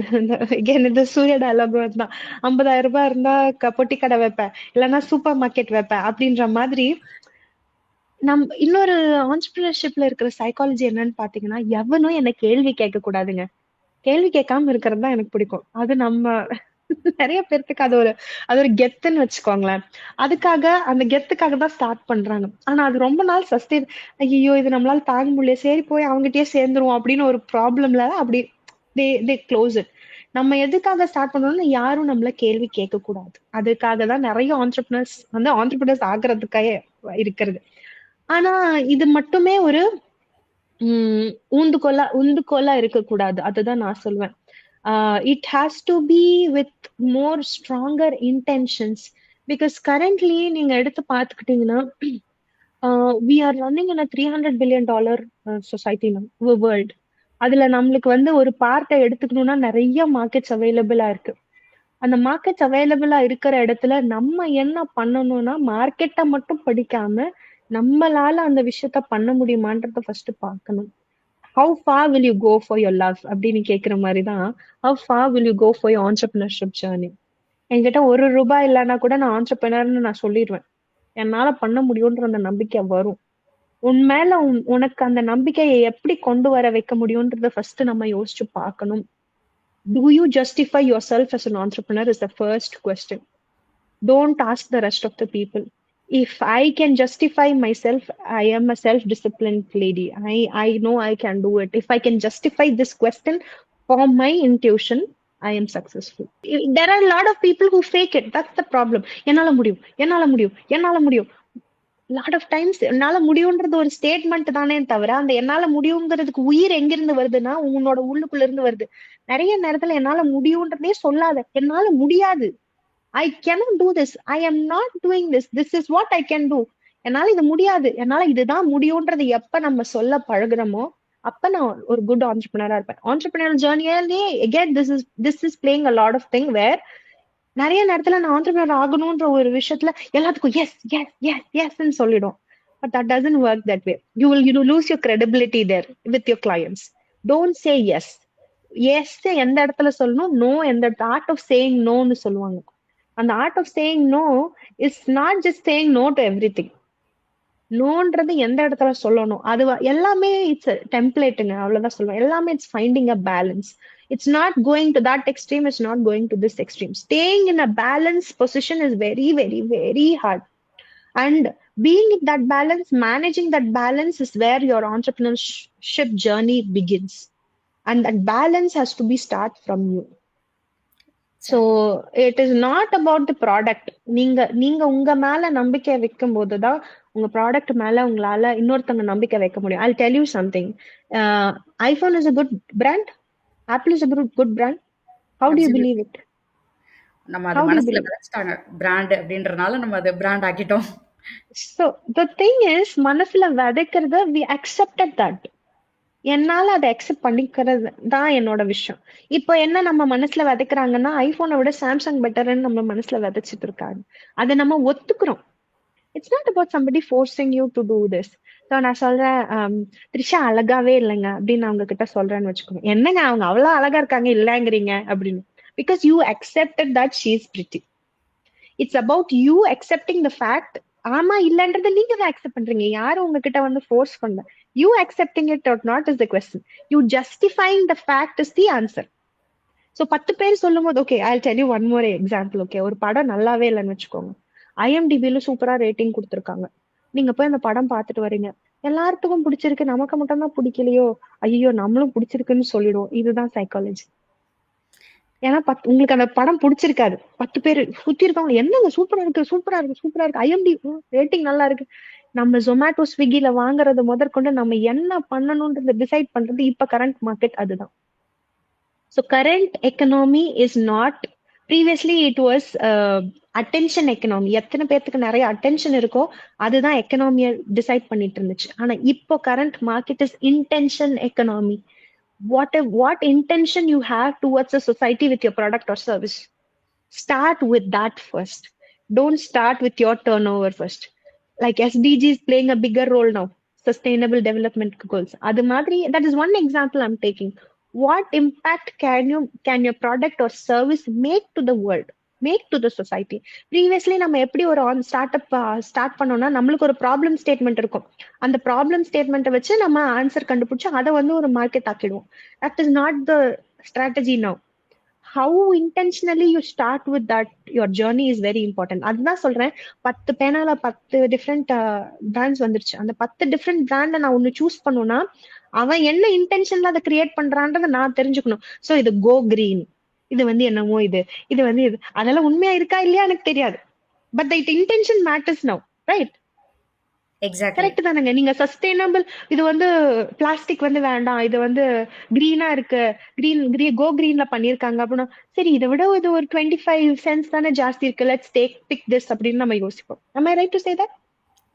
இந்த சூர்யா டயலாக் தான், 50,000 ரூபாய் இருந்தா பொட்டி கடை வைப்பேன், இல்லைன்னா சூப்பர் மார்க்கெட் வைப்பேன் அப்படின்ற மாதிரி. இன்னொரு ஆண்டர்பிரினர்ஷிப்ல இருக்கிற சைக்காலஜி என்னன்னு பாத்தீங்கன்னா, எவனும் என்ன கேள்வி கேட்க கூடாதுங்க. கேள்வி கேட்காம இருக்கிறது தான் எனக்கு பிடிக்கும். அது நம்ம நிறைய பேர்த்துக்கு அது ஒரு கெத்துன்னு வச்சுக்கோங்களேன். அதுக்காக, அந்த கெத்துக்காக தான் ஸ்டார்ட் பண்றாங்க. ஆனா அது ரொம்ப நாள் சஸ்டெயின், ஐயோ இது நம்மளால தாங்க முடியல, சரி போய் அவங்ககிட்டயே சேர்ந்துருவோம் அப்படின்னு ஒரு ப்ராப்ளம்ல அப்படி தே க்ளோஸ் இட். நம்ம எதுக்காக ஸ்டார்ட் பண்ணணும்னு யாரும் நம்மள கேள்வி கேட்க கூடாது. அதுக்காக தான் நிறைய ஆண்டர்பிரினர்ஸ் ஆகுறதுக்காக இருக்கிறது. ஆனா இது மட்டுமே ஒரு ஊந்துகோலா இருக்கக்கூடாது. அதுதான் நான் சொல்வேன். It has to be with more stronger intentions, because currently நீங்க எடுத்து பார்த்துக்கிட்டீங்கன்னா, we are running in a $300 billion society now, world. அதுல நம்மளுக்கு வந்து ஒரு பார்ட்டை எடுத்துக்கணும்னா நிறைய மார்க்கெட்ஸ் அவைலபிளா இருக்கு. அந்த மார்க்கெட்ஸ் அவைலபிளா இருக்கிற இடத்துல நம்ம என்ன பண்ணணும்னா, மார்க்கெட்டை மட்டும் படிக்காம நம்மளால அந்த விஷயத்த பண்ண முடியுமான்றத ஃபர்ஸ்ட் பார்க்கணும். How far will you go for your love அப்படின்னு கேக்குற மாதிரிதான், how far will you go for your entrepreneurship journey. என்கிட்ட ₹1 இல்லைன்னா கூட நான் ஆண்டர்பிரினர்னு நான் சொல்லிடுவேன். என்னால பண்ண முடியும்ன்ற அந்த நம்பிக்கை வரும். உன்மேல உனக்கு அந்த நம்பிக்கையை எப்படி கொண்டு வர வைக்க முடியும்ன்றத ஃபர்ஸ்ட் நம்ம யோசிச்சு பார்க்கணும். Do you justify yourself as an entrepreneur is the first question. Don't ask the rest of the people. If I can justify myself, I am a self-disciplined lady. I know I can do it. If I can justify this question for my intuition, I am successful. There are a lot of people who fake it. That's the problem. என்னால முடியும். Lot of times என்னால முடியும்ன்றது ஒரு statement தானே தவிர, அந்த என்னால முடியுங்கிறதுக்கு உயிர் எங்கிருந்து வருதுன்னா உன்னோட உள்ளுக்குள்ள இருந்து வருது. நிறைய நேரத்துல என்னால முடியும்ன்றதே சொல்லாத, என்னால முடியாது, I cannot do this, I am not doing this, this is what I can do, என்னால இது முடியாது, என்னால இதுதான் முடியும்ன்றது எப்ப நம்ம சொல்ல பழகுறோமோ அப்ப நான் ஒரு குட் ஆண்டர்பிரினரா இருப்பேன். ஆண்டர்பிரினர் ஜேர்னியாலே again this is playing a lot of thing where நிறைய நேரத்துல நான் ஆண்டர்பிரினர் ஆகணும்ன்ற ஒரு விஷயத்துல எல்லாத்துக்கும் எஸ் எஸ் எஸ் எஸ்ன்னு சொல்லிடும். But that doesn't work that way. You lose your credibility there with your clients. Don't say yes. Yes எந்த இடத்துல சொல்லணும், நோ எந்த ஆர்ட் ஆஃப் சேயிங் நோன்னு சொல்லுவாங்க. அந்த art of saying no is not just saying no to everything. நோன்றது எந்த இடத்துல சொல்லணும், அது எல்லாமே இட்ஸ் டெம்ப்ளேட்டுங்க, அவ்வளவுதான் சொல்லுவேன். எல்லாமே it's finding a balance. It's not going to that extreme, it's not going to this extreme. Staying in a balanced position is very, very, very hard. And being in that balance, managing that balance is where your entrepreneurship journey begins. And that balance has to be start from you. So it is not about the product. நீங்க உங்க மேல நம்பிக்கை வைக்கும் போதுதான் உங்க product மேல உங்களால இன்னொருத்தவங்க நம்பிக்கை வைக்க முடியும். I'll tell you something. iPhone is a good brand. Apple is a good brand. How do you Absolutely. believe it? நம்ம அது How do you மனசுல believe it? விதைச்சிட்டாங்க பிராண்ட் அப்படின்றனால நம்ம அதை brand ஆக்கிட்டோம். So the thing is, மனசுல விதைக்கிறது we accepted that. என்னால அதை accept பண்ணிக்கிறது தான் என்னோட விஷயம். இப்போ என்ன நம்ம மனசுல விதைக்கிறாங்கன்னா, ஐபோனை விட சாம்சங் பெட்டர்ன்னு நம்ம மனசுல விதைச்சிட்டு இருக்காங்க. அதை நம்ம ஒத்துக்கிறோம். It's not about somebody forcing you to do this. So நான் சொல்றேன், த்ரிஷா அழகாவே இல்லைங்க அப்படின்னு அவங்க கிட்ட சொல்றேன்னு வச்சுக்கோங்க. என்னங்க அவங்க அவ்வளவு அழகா இருக்காங்க இல்லைங்கிறீங்க அப்படின்னு. Because you accepted that she is pretty. It's about you accepting the fact. ஆமா இல்லன்றது நீங்க தான் அக்செப்ட் பண்றீங்க, யாரும் உங்ககிட்ட வந்து ஃபோர்ஸ் பண்ணல. You accepting it or not is the question. You justifying the fact is the answer. So 10 பேர் சொல்லும் போது, okay I tell you one more example. Okay, ஒரு படம் நல்லாவே இல்லைன்னு வச்சுக்கோங்க, ஐஎம்டிபில சூப்பரா ரேட்டிங் கொடுத்துருக்காங்க. நீங்க போய் அந்த படம் பார்த்துட்டு வரீங்க, எல்லாத்துக்கும் பிடிச்சிருக்கு, நமக்கு மட்டும் தான் பிடிக்கலையோ, ஐயோ நம்மளும் பிடிச்சிருக்குன்னு சொல்லிடுவோம். இதுதான் சைக்காலஜி. ஏன்னா உங்களுக்கு அந்த படம் பிடிச்சிருக்காது. 10 பேர் சுத்தி இருக்கவங்க என்னங்க சூப்பரா இருக்கு சூப்பரா இருக்கு சூப்பரா இருக்கு, ஐஎம்டி ரேட்டிங் நல்லா இருக்கு. நம்ம ஜொமேட்டோ ஸ்விக்கில வாங்குறது முதற்கொண்டு நம்ம என்ன பண்ணணும்ன்றது டிசைட் பண்றது இப்ப கரண்ட் மார்க்கெட் அதுதான். So current economy is not, previously it was attention economy. எத்தனை பேர்த்துக்கு நிறைய அட்டென்ஷன் இருக்கோ அதுதான் எக்கனாமியை டிசைட் பண்ணிட்டு இருந்துச்சு. ஆனா இப்போ current market is intention economy. What intention you have towards a society with your product or service. Start with that first. Don't start with your turnover first. Like SDG is playing a bigger role now. Sustainable Development Goals. Adu madri, that is one example I'm taking. What impact can your product or service make to the world? Make to the society. Previously நம்ம எப்படி ஒரு startup start பண்ணோம்னா, நம்மளுக்கு ஒரு problem statement இருக்கும். அந்த problem ஸ்டேட்மெண்ட்டை வச்சு நம்ம ஆன்சர் கண்டுபிடிச்சு அதை வந்து ஒரு மார்க்கெட் ஆக்கிடுவோம். That is not the strategy now. How intentionally you start with that your journey is very important. அதுதான் சொல்றேன், 10 பேனால 10 டிஃப்ரெண்ட் பிராண்ட்ஸ் வந்துருச்சு. அந்த 10 டிஃப்ரெண்ட் பிராண்டை நான் ஒன்னு சூஸ் பண்ணுனா, அவன் என்ன இன்டென்ஷன்ல அதை கிரியேட் பண்றான்றதை நான் தெரிஞ்சுக்கணும். ஸோ இது கோ கிரீன், இது வந்து என்னமோ இது வந்து இது, அதெல்லாம் உண்மையா இருக்கா இல்லையா எனக்கு தெரியாது. But the intention matters now, right? Exactly correct தானங்க. நீங்க சஸ்டைனபிள், இது வந்து பிளாஸ்டிக் வந்து வேண்டாம், இது வந்து கிரீனா இருக்கு, கோ கிரீன்ல பண்ணிருக்காங்க அப்படின்னா, சரி இதை விட இது ஒரு 25 cents தானே ஜாஸ்தி இருக்கு, லெட்ஸ் பிக் திஸ் அப்படின்னு நம்ம யோசிப்போம். am I right to say that?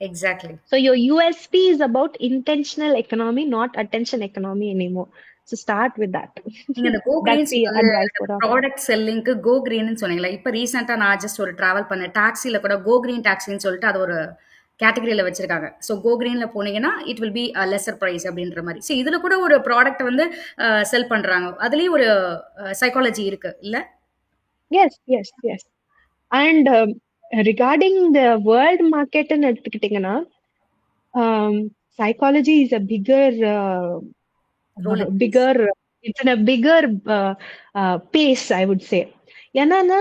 Exactly. So your USP is about intentional economy, not attention economy anymore. So start with that. நீங்க இந்த go That's greens the advice for us. Product செல்லிங்க்கு go கிரீன்னு சொன்னீங்களா? இப்ப ரீசெண்டா நான் just ஒரு travel பண்ண டாக்ஸில கூட கோ கிரீன் டாக்ஸின்னு சொல்லிட்டு அது ஒரு கேட்டகரியில வச்சிருக்காங்க. ஸோ கோ கிரீன்ல போனீங்கன்னா it will be lesser price அப்படின்ற மாதிரி. ஸோ இதுல கூட ஒரு ப்ராடக்ட் வந்து செல் பண்றாங்க, அதுலயும் ஒரு சைக்காலஜி இருக்கு இல்ல? Yes, yes, yes. And regarding the world market ன்னு எடுத்துக்கிட்டீங்கன்னா, psychology is a rolling bigger, it's in a bigger pace, I would say. ஏன்னா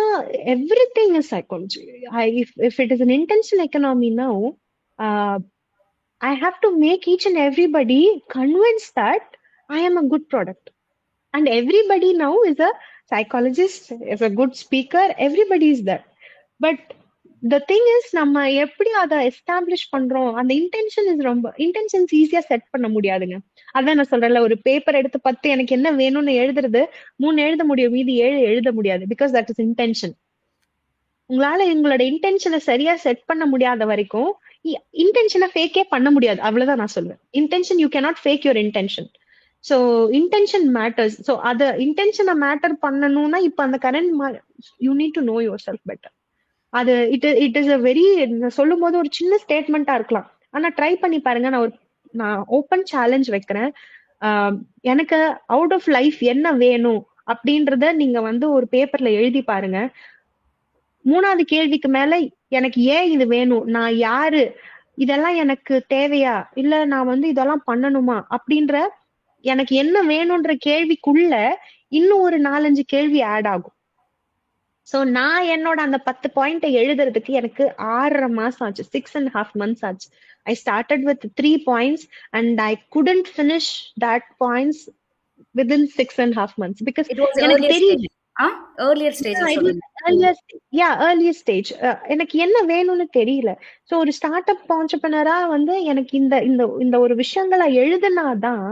everything is psychology. If it is an intentional economy now, I have to make each and everybody convinced that I am a good product. And everybody now is a psychologist, is a good speaker, everybody is there. But the thing is, நம்ம எப்படி அதை establish பண்றோம், அந்த intentions ஈஸியா set பண்ண முடியாதுங்க. அதான் நான் சொல்றேன்ல, ஒரு பேப்பர் எடுத்து 10 எனக்கு என்ன வேணும்னு எழுதுறது 3 எழுத முடியும், மீதி 7 எழுத முடியாது. Because that is intention. உங்களால உங்களோட இன்டென்ஷனை சரியா செட் பண்ண முடியாத வரைக்கும் இன்டென்ஷனை ஃபேக்கே பண்ண முடியாது. அவ்வளவுதான் நான் சொல்லுவேன். Intention, you cannot fake your intention. So intention matters. So அதை இன்டென்ஷனை மேட்டர் பண்ணணும்னா இப்போ அந்த current you need to know your self better. அது இட் இஸ் அ வெரி, சொல்லும் போது ஒரு சின்ன ஸ்டேட்மெண்டா இருக்கலாம், ஆனா ட்ரை பண்ணி பாருங்க. நான் ஓப்பன் சேலஞ்ச் வைக்கிறேன். எனக்கு அவுட் ஆஃப் லைஃப் என்ன வேணும் அப்படின்றத நீங்க வந்து ஒரு பேப்பர்ல எழுதி பாருங்க. 3வது கேள்விக்கு மேல எனக்கு ஏன் இது வேணும், நான் யாரு, இதெல்லாம் எனக்கு தேவையா, இல்ல நான் வந்து இதெல்லாம் பண்ணணுமா அப்படின்ற எனக்கு என்ன வேணும்ன்ற கேள்விக்குள்ள இன்னும் ஒரு 4-5 கேள்வி ஆட் ஆகும். சோ நான் என்னோட அந்த 10 பாயிண்ட் எழுதுறதுக்கு எனக்கு 6.5 மாசம் ஆச்சு, 6.5 months ஆச்சு. I started with 3 points and I couldn't finish that points within 6.5 months because It was எனக்கு earlier தெரியல. stage. Earlier stage Yeah, it was சொல்றீங்க. earlier, yeah, earlier stage. எனக்கு என்ன வேணும்னு தெரியல. சோ ஒரு ஸ்டார்ட் அப் ஆண்டர்பிரினரா வந்து எனக்கு இந்த இந்த இந்த ஒரு விஷயங்களை எழுதுனாதான்,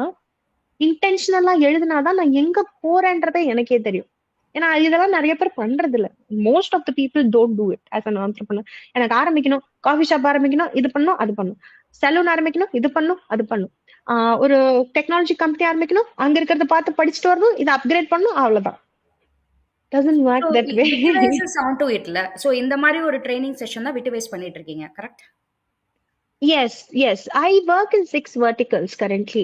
இன்டென்ஷனலா எழுதுனாதான் நான் எங்க போறேன்றதை எனக்கே தெரியும். ஏன்னா இதெல்லாம் நிறைய பேர் பண்றது இல்ல. Most of the people don't do it as an entrepreneur. எனக்கு ஆரம்பிக்கணும், காஃபி ஷாப் ஆரம்பிக்கணும், இது பண்ணும் அது பண்ணும், சலூன் ஆரம்பிக்கணும், இது பண்ணும் அது பண்ணும், ஒரு டெக்னாலஜி கம்பெனி ஆரம்பிக்கணும், அங்க இருக்கிறத பார்த்து படிச்சுட்டு வரணும், இதை அப்கிரேட் பண்ணும், அவ்வளவுதான். doesn't work So, that way. Vitivize is onto itல. So, இந்த மாதிரி ஒரு ட்ரைனிங் செஷன் தான் Vitivize பண்ணிட்டு இருக்கீங்க, correct? Yes, yes. I work in 6 verticals currently.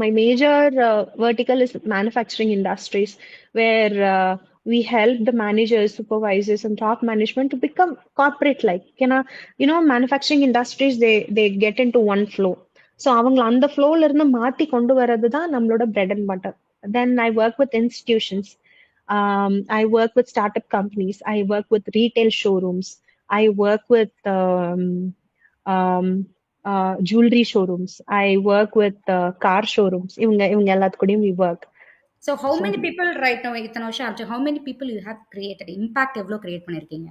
My major vertical is manufacturing industries, where we help the managers, supervisors, and top management to become corporate-like. Manufacturing industries, they get into one flow. So அவங்கள அந்த ஃப்ளோல இருந்து மாத்தி கொண்டு வர்றது தான் நம்மளோட bread and butter. Then I work with institutions. I work with startup companies. I work with retail showrooms. I work with um, jewelry showrooms. I work with car showrooms. இவங்க எல்லாத்துக்கூடயும் we work. So, how So, many people right now, இத்தனை வருஷம் ஆச்சு, how many people you have created? Impact எவ்வளவு create பண்ணிருக்கீங்க?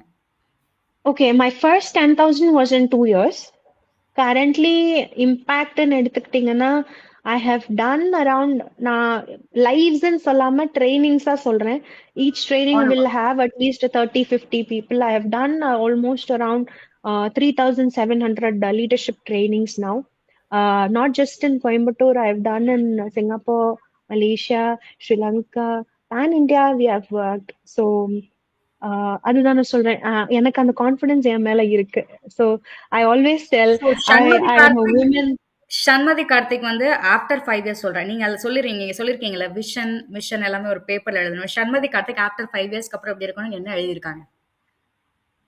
okay, my first 10,000 was in 2 years. Currently, impact ன்னு எடுத்துக்கிட்டீங்கன்னா, I have done around, நான் lives-ன்னு சொல்லாம trainings-ஆ சொல்றேன். Each training On will have at least 30-50 people. I have done almost around 3,700 leadership trainings now. Not just in Coimbatore, I have done in Singapore, Malaysia, Sri Lanka, pan India we have worked. So அதுதான் நான் சொல்றேன், எனக்கு அந்த confidence என் மேல இருக்கு. So I always tell So, Shanmati I am a Karthik, woman. Shanmati Karthik வந்து after 5 years சொல்றேன். நீங்க அதுல சொல்லிருக்கீங்கல்ல விஷன் மிஷன் எல்லாமே ஒரு பேப்பர்ல எழுதணும். Shanmati Karthik ஆஃப்டர் 5 இயர்ஸ்க்கு அப்புறம் எப்படி இருக்கணும் என்ன எழுதியிருக்காங்க?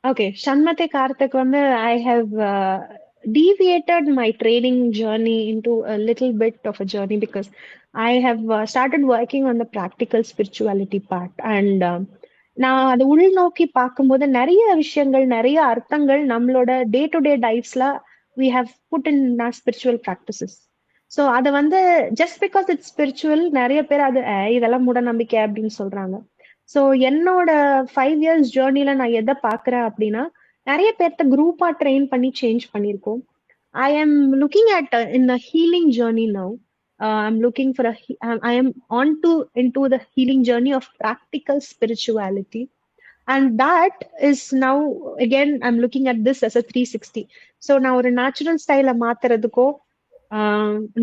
Okay, Shanmati Karthik வந்து I have deviated my training journey into a little bit of a journey because I have started working on the practical spirituality part. And நான் அதை உள்நோக்கி பார்க்கும்போது நிறைய விஷயங்கள், நிறைய அர்த்தங்கள் நம்மளோட டே டு டே லைஃப்ஸ்ல we have put in our spiritual practices. ஸோ அதை வந்து ஜஸ்ட் பிகாஸ் இட்ஸ் ஸ்பிரிச்சுவல், நிறைய பேர் அது இதெல்லாம் மூட நம்பிக்கை அப்படின்னு சொல்றாங்க. ஸோ என்னோட 5 இயர்ஸ் ஜேர்னில நான் எதை பாக்குறேன் அப்படின்னா, நிறைய பேர்த்த குரூப்பா ட்ரெயின் பண்ணி சேஞ்ச் பண்ணியிருக்கோம். I am looking at in the healing journey now. I'm looking for I am on to into the healing journey of practical spirituality. And that is now, again, I'm looking at this as a 360. So நான் ஒரு natural ஸ்டைல மாத்துறதுக்கோ,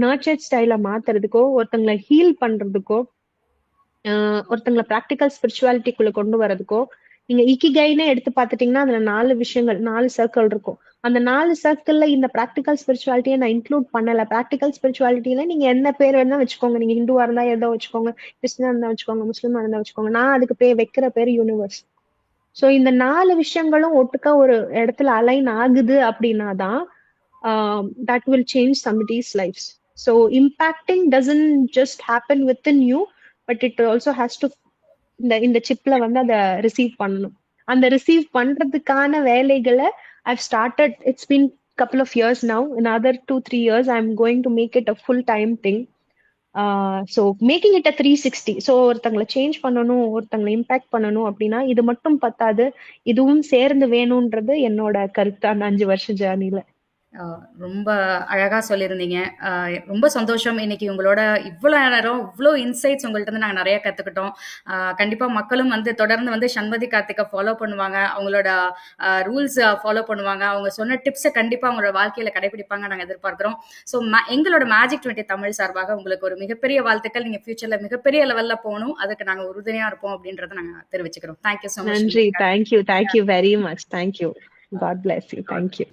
nurtured ஸ்டைல மாத்துறதுக்கோ, ஒருத்தங்களை heel பண்றதுக்கோ, ஒருத்தங்களை practical ஸ்பிரிச்சுவாலிட்டிக்குள்ள கொண்டு வரதுக்கோ, நீங்க இக்கிகைனே எடுத்து பார்த்துட்டீங்கன்னா அதுல 4 விஷயங்கள், 4 சர்க்கிள் இருக்கும். அந்த 4 சர்க்கிள்ல இந்த ப்ராக்டிக்கல் ஸ்பிரிச்சுவாலிட்டியை நான் இன்க்ளூட் பண்ணல. ப்ராக்டிக்கல் ஸ்பிரிச்சுவாலிட்டியில நீங்க என்ன பேர் வேணா வச்சுக்கோங்க. நீங்க ஹிந்துவா இருந்தா ஏதோ வச்சுக்கோங்க, கிறிஸ்டினா இருந்தா வச்சுக்கோங்க, முஸ்லீமா இருந்தா வச்சுக்கோங்க. நான் அதுக்கு வைக்கிற பேர் யூனிவர்ஸ். சோ இந்த 4 விஷயங்களும் ஒட்டுக்கா ஒரு இடத்துல அலைன் ஆகுது அப்படின்னாதான் that will change somebody's lives. So impacting doesn't just happen within you, but it also has to, இந்த சிப்ல வந்து அதை ரிசீவ் பண்ணணும். அந்த ரிசீவ் பண்றதுக்கான வேலைகளை I've started. It's been couple of years now. In another 2-3 years I'm going to make it a full time thing. So making it a 360. So ஒருத்தங்களை change பண்ணணும், ஒருத்தங்களை இம்பாக்ட் பண்ணணும் அப்படின்னா இது மட்டும் பத்தாது, இதுவும் சேர்ந்து வேணும்ன்றது என்னோட கருத்து அந்த 5 வருஷ ஜேர்னில. ரொம்ப அழகா சொல்லியிருந்தீங்க. ரொம்ப சந்தோஷம். இன்னைக்கு உங்களோட இவ்வளோ நேரம், இவ்வளோ இன்சைட்ஸ் உங்கள்ட்ட இருந்து நாங்க நெறைய கத்துக்கிட்டோம். கண்டிப்பா மக்களும் வந்து தொடர்ந்து வந்து சண்மதி கார்த்திக்க ஃபாலோ பண்ணுவாங்க. அவங்களோட ரூல்ஸ் ஃபாலோ பண்ணுவாங்க. அவங்க சொன்ன டிப்ஸ கண்டிப்பா அவங்களோட வாழ்க்கையில கடைபிடிப்பாங்க நாங்க எதிர்பார்க்கிறோம். ஸோ எங்களோட மேஜிக் 20 தமிழ் சார்பாக உங்களுக்கு ஒரு மிகப்பெரிய வாழ்த்துக்கள். நீங்க ஃபியூச்சர்ல மிகப்பெரிய லெவல்ல போகணும். அதுக்கு நாங்க உறுதுணையா இருப்போம் அப்படின்றத நாங்க தெரிவிச்சுக்கிறோம். Thank you so much. நன்றி. Thank you very much. Thank you. God bless you. Thank you.